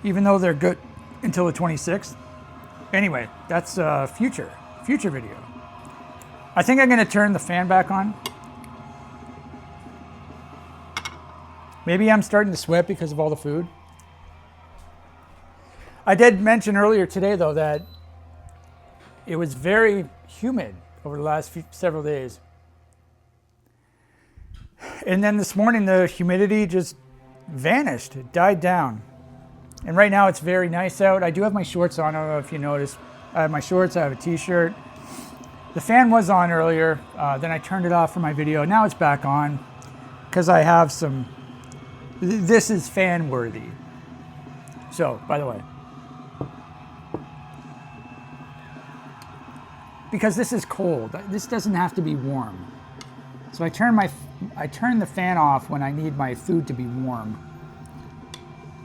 even though they're good until the 26th. Anyway, that's a future video. I think I'm going to turn the fan back on. Maybe I'm starting to sweat because of all the food. I did mention earlier today, though, that it was very humid over the last several days. And then this morning, the humidity just vanished. It died down. And right now, it's very nice out. I do have my shorts on. I don't know if you noticed. I have my shorts. I have a t-shirt. The fan was on earlier. Then I turned it off for my video. Now it's back on because I have some... This is fan worthy. So, by the way. Because this is cold. This doesn't have to be warm. So I turn the fan off when I need my food to be warm.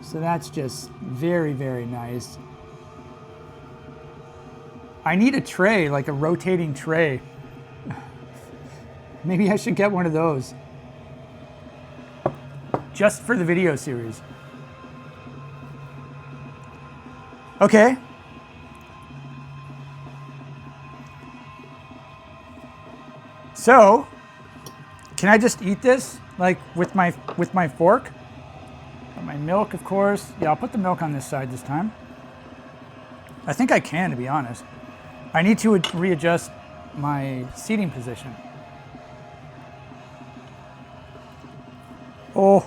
So that's just very, very nice. I need a tray, like a rotating tray. Maybe I should get one of those. Just for the video series. Okay. So, can I just eat this, like with my fork? Got my milk, of course. Yeah, I'll put the milk on this side this time. I think I can, to be honest. I need to readjust my seating position. Oh.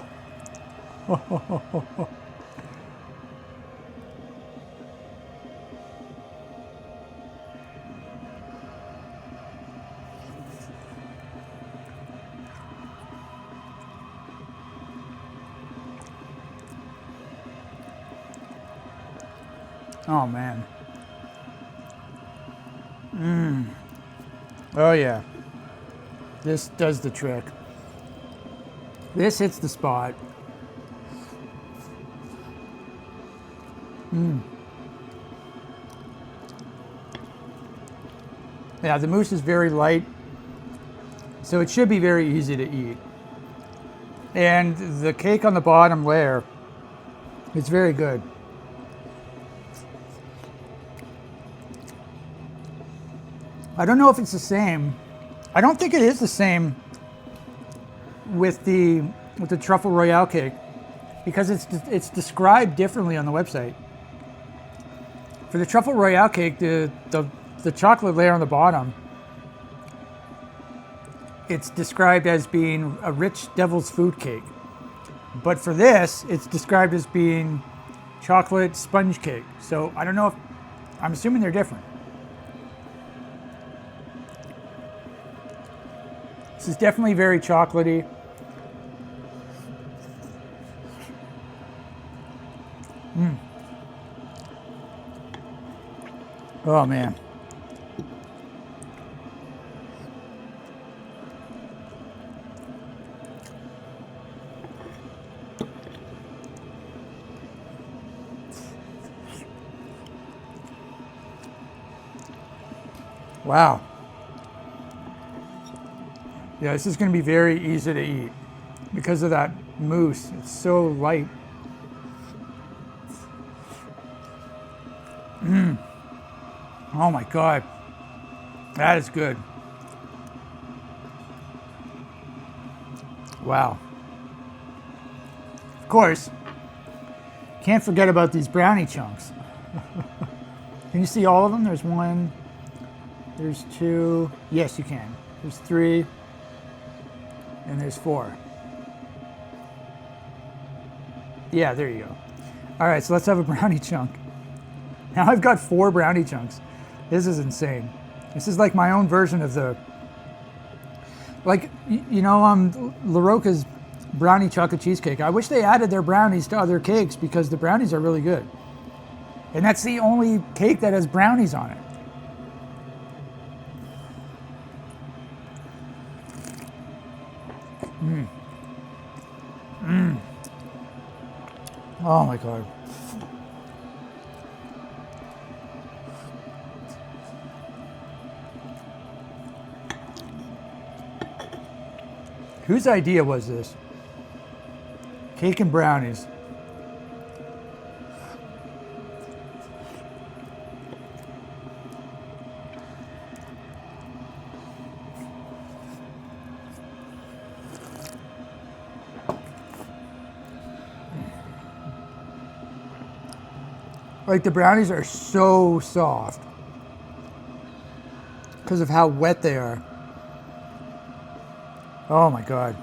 Oh, man. Oh, yeah. This does the trick. This hits the spot. Yeah, the mousse is very light, so it should be very easy to eat. And the cake on the bottom layer, it's very good. I don't know if it's the same. I don't think it is the same with the truffle royale cake, because it's described differently on the website. For the truffle royale cake, the chocolate layer on the bottom, it's described as being a rich devil's food cake. But for this, it's described as being chocolate sponge cake. So I don't know if, I'm assuming they're different. This is definitely very chocolatey. Oh, man. Wow. Yeah, this is going to be very easy to eat because of that mousse. It's so light. Oh my God. That is good. Wow. Of course, can't forget about these brownie chunks. Can you see all of them? There's one, there's two. Yes, you can. There's three. And there's four. Yeah, there you go. All right, so let's have a brownie chunk. Now I've got 4 brownie chunks. This is insane. This is like my own version of the, like, you know, La Roca's brownie chocolate cheesecake. I wish they added their brownies to other cakes because the brownies are really good. And that's the only cake that has brownies on it. Oh my God. Whose idea was this? Cake and brownies. Like, the brownies are so soft because of how wet they are. Oh my God.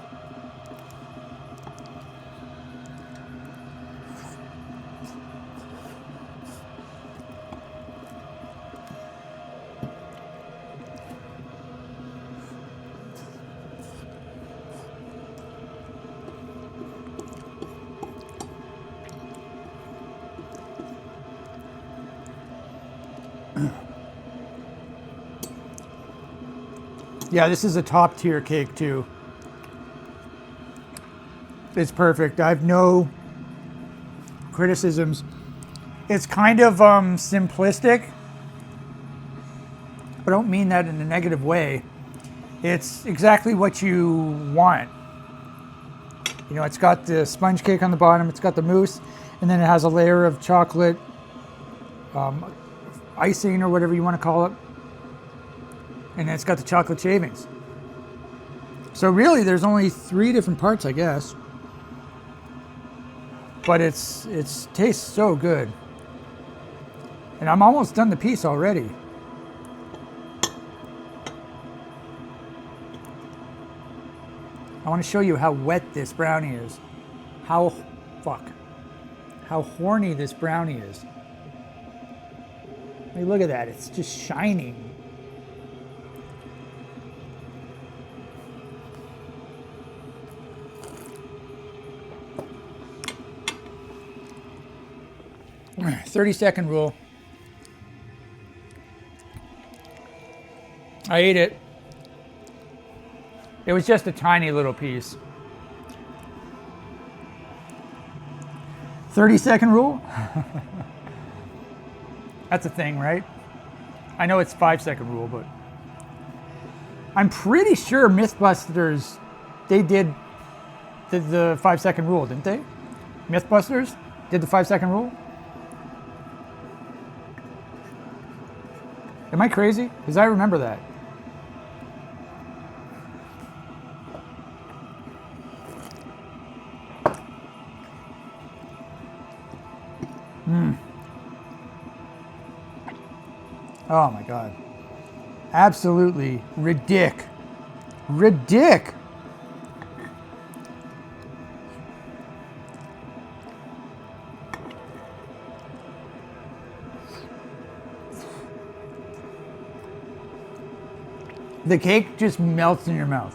Yeah, this is a top tier cake too. It's perfect. I have no criticisms. It's kind of simplistic, I don't mean that in a negative way. It's exactly what you want. You know, it's got the sponge cake on the bottom, it's got the mousse, and then it has a layer of chocolate icing or whatever you want to call it. And then it's got the chocolate shavings. So really, there's only 3 different parts, I guess. But it tastes so good. And I'm almost done the piece already. I want to show you how wet this brownie is. How horny this brownie is. I mean, look at that, it's just shining. "30-second rule." I ate it. It was just a tiny little piece. 30-second rule? That's a thing, right? I know it's 5-second rule, but I'm pretty sure Mythbusters, they did the 5-second rule, didn't they? Mythbusters did the 5-second rule? Am I crazy? Because I remember that. Oh my God. Absolutely ridic. The cake just melts in your mouth.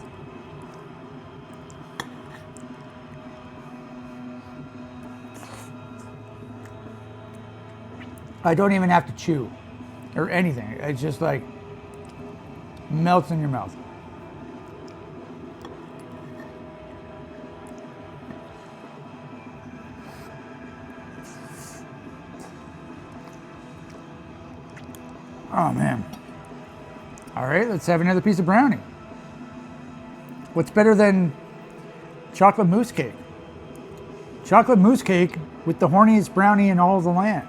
I don't even have to chew or anything. It's just like melts in your mouth. Oh man. All right, let's have another piece of brownie. What's better than chocolate mousse cake? Chocolate mousse cake with the horniest brownie in all of the land.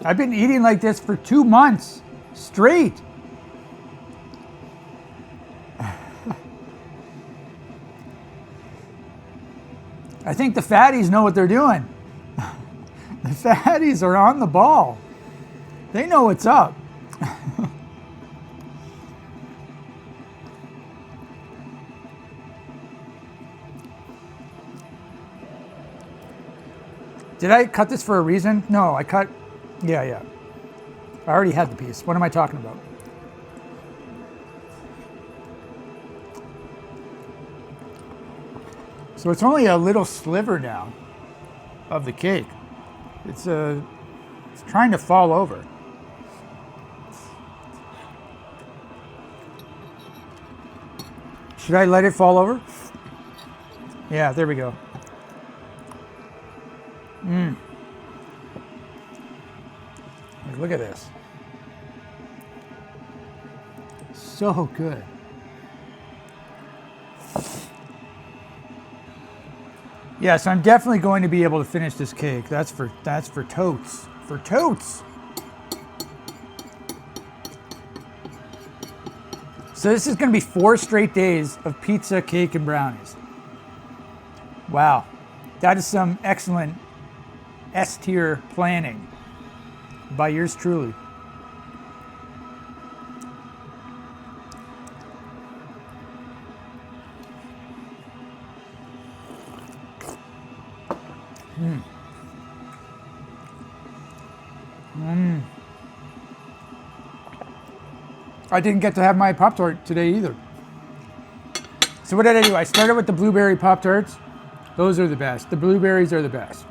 I've been eating like this for 2 months straight. I think the fatties know what they're doing. The fatties are on the ball. They know what's up. Did I cut this for a reason? No, I cut... Yeah. I already had the piece. What am I talking about? So it's only a little sliver now of the cake. It's trying to fall over. Should I let it fall over? Yeah, there we go. Look at this. So good. Yeah, so I'm definitely going to be able to finish this cake. That's for totes. For totes. So this is going to be 4 straight days of pizza, cake, and brownies. Wow. That is some excellent S-tier planning by yours truly. I didn't get to have my Pop-Tart today either. So what did I do? I started with the blueberry Pop-Tarts. Those are the best. The blueberries are the best.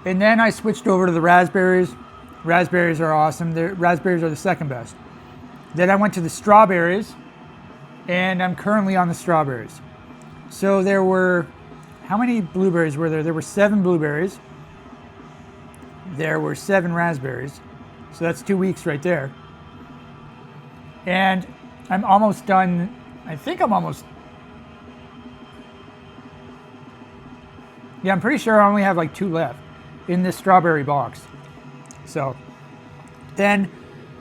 And then I switched over to the raspberries. Raspberries are awesome. Raspberries are the second best. Then I went to the strawberries, and I'm currently on the strawberries. So there were, how many blueberries were there? There were 7 blueberries. There were 7 raspberries. So that's 2 weeks right there. And I'm almost done. I think I'm almost. Yeah, I'm pretty sure I only have like 2 left in this strawberry box. So then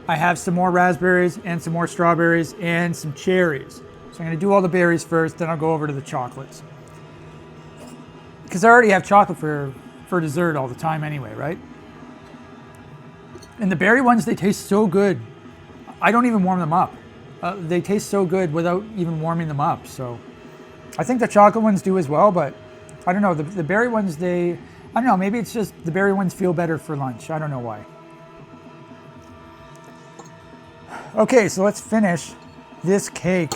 I have some more raspberries and some more strawberries and some cherries. So I'm going to do all the berries first, then I'll go over to the chocolates. Because I already have chocolate for dessert all the time anyway, right? And the berry ones, they taste so good. I don't even warm them up. They taste so good without even warming them up. So I think the chocolate ones do as well, but I don't know. The berry ones, I don't know, maybe it's just the berry ones feel better for lunch. I don't know why. Okay, so let's finish this cake.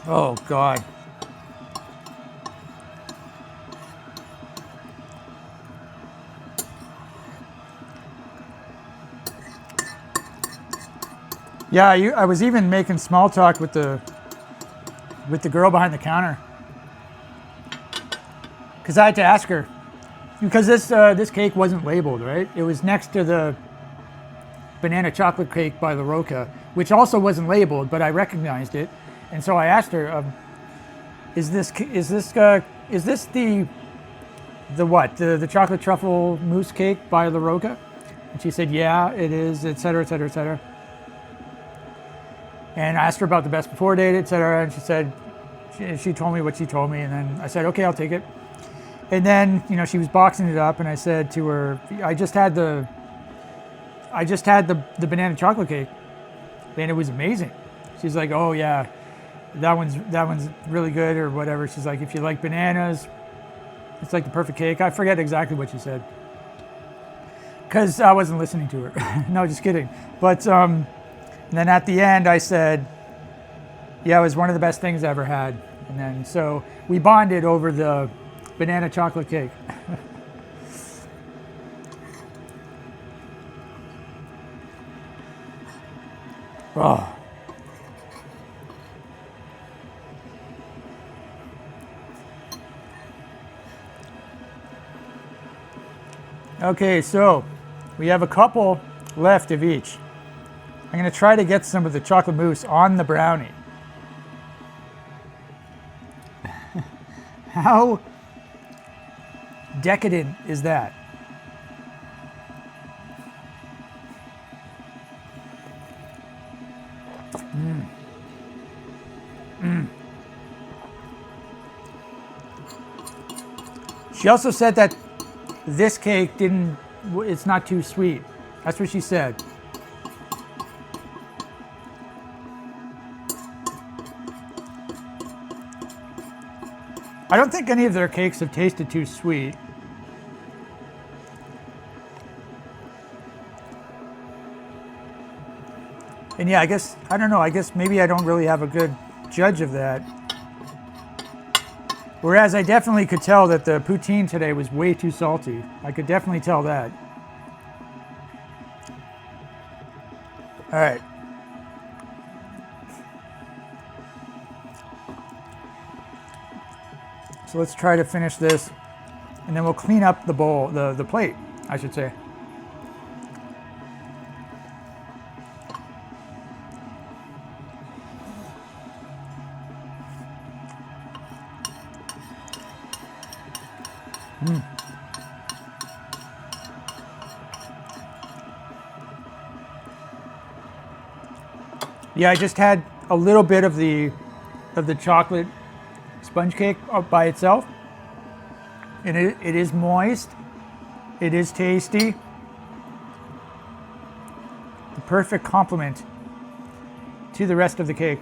Oh, God. Yeah, I was even making small talk with the girl behind the counter. Because I had to ask her. Because this cake wasn't labeled, right? It was next to the banana chocolate cake by La Roca, which also wasn't labeled, but I recognized it. And so I asked her, is this the what? The chocolate truffle mousse cake by La Roca? And she said, yeah, it is, et cetera, et cetera, et cetera. And I asked her about the best before date, et cetera. And she said, she told me what she told me. And then I said, okay, I'll take it. And then, she was boxing it up, and I said to her, I just had the banana chocolate cake, and it was amazing. She's like, oh yeah, that one's really good, or whatever. She's like, if you like bananas, it's like the perfect cake. I forget exactly what she said, because I wasn't listening to her. No, just kidding. But and then at the end, I said, yeah, it was one of the best things I ever had. And then so we bonded over the banana chocolate cake. Oh. Okay, so we have a couple left of each. I'm going to try to get some of the chocolate mousse on the brownie. How decadent is that? She also said that this cake it's not too sweet. That's what she said. I don't think any of their cakes have tasted too sweet. And yeah, I don't know, I guess maybe I don't really have a good judge of that. Whereas I definitely could tell that the poutine today was way too salty. I could definitely tell that. All right. So let's try to finish this, and then we'll clean up the bowl, the plate, I should say. Yeah, I just had a little bit of the chocolate sponge cake up by itself, and it is moist, it is tasty, the perfect complement to the rest of the cake.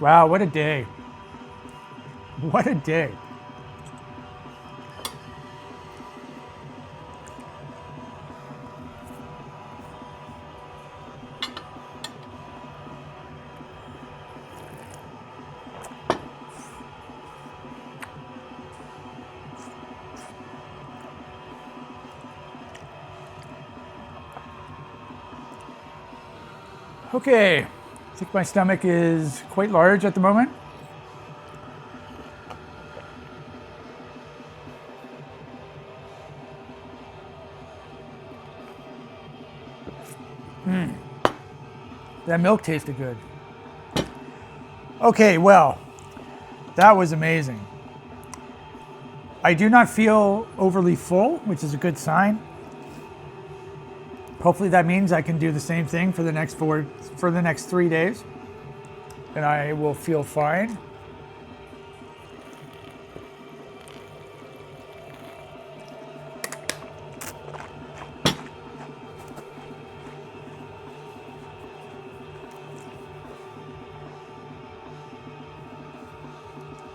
Wow, what a day. What a day. Okay, I think my stomach is quite large at the moment. That milk tasted good. Okay, well, that was amazing. I do not feel overly full, which is a good sign. Hopefully that means I can do the same thing for the next 3 days, and I will feel fine.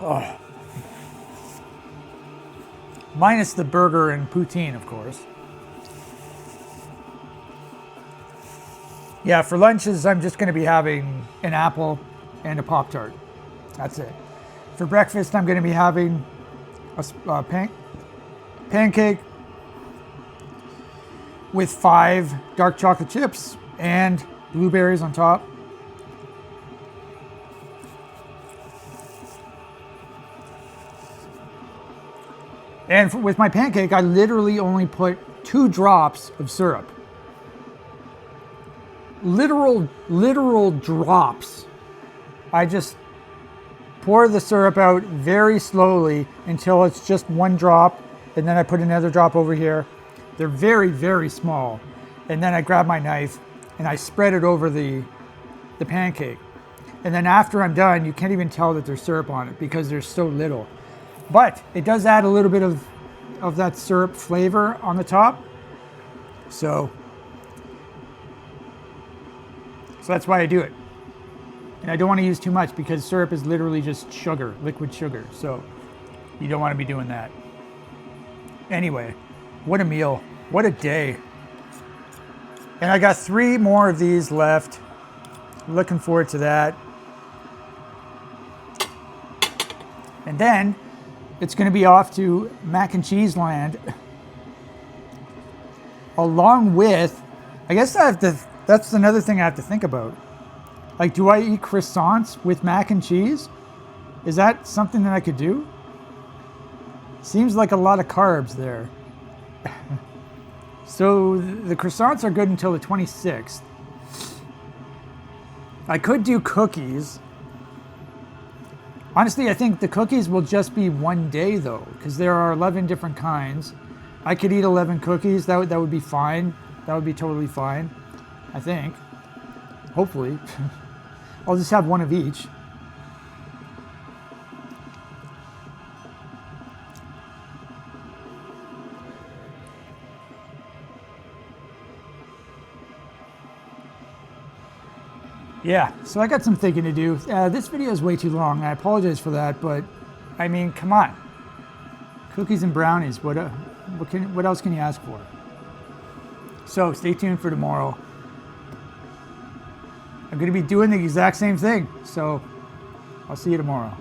Oh. Minus the burger and poutine, of course. Yeah, for lunches, I'm just going to be having an apple and a Pop-Tart. That's it. For breakfast, I'm going to be having a pancake with 5 dark chocolate chips and blueberries on top. And with my pancake, I literally only put 2 drops of syrup. Literal drops. I just pour the syrup out very slowly until it's just 1 drop, and then I put another drop over here. They're very, very small. And then I grab my knife and I spread it over the pancake. And then after I'm done, you can't even tell that there's syrup on it because there's so little. But it does add a little bit of that syrup flavor on the top. So that's why I do it. And I don't want to use too much because syrup is literally just sugar, liquid sugar. So you don't want to be doing that. Anyway, what a meal. What a day. And I got 3 more of these left. Looking forward to that. And then it's going to be off to mac and cheese land. Along with, I guess that's another thing I have to think about. Like, do I eat croissants with mac and cheese? Is that something that I could do? Seems like a lot of carbs there. So the croissants are good until the 26th. I could do cookies. Honestly, I think the cookies will just be 1 day though, because there are 11 different kinds. I could eat 11 cookies. That would be fine. That would be totally fine, I think. Hopefully. I'll just have 1 of each. Yeah, so I got some thinking to do. This video is way too long. I apologize for that, but I mean, come on. Cookies and brownies. What else can you ask for? So stay tuned for tomorrow. I'm going to be doing the exact same thing. So I'll see you tomorrow.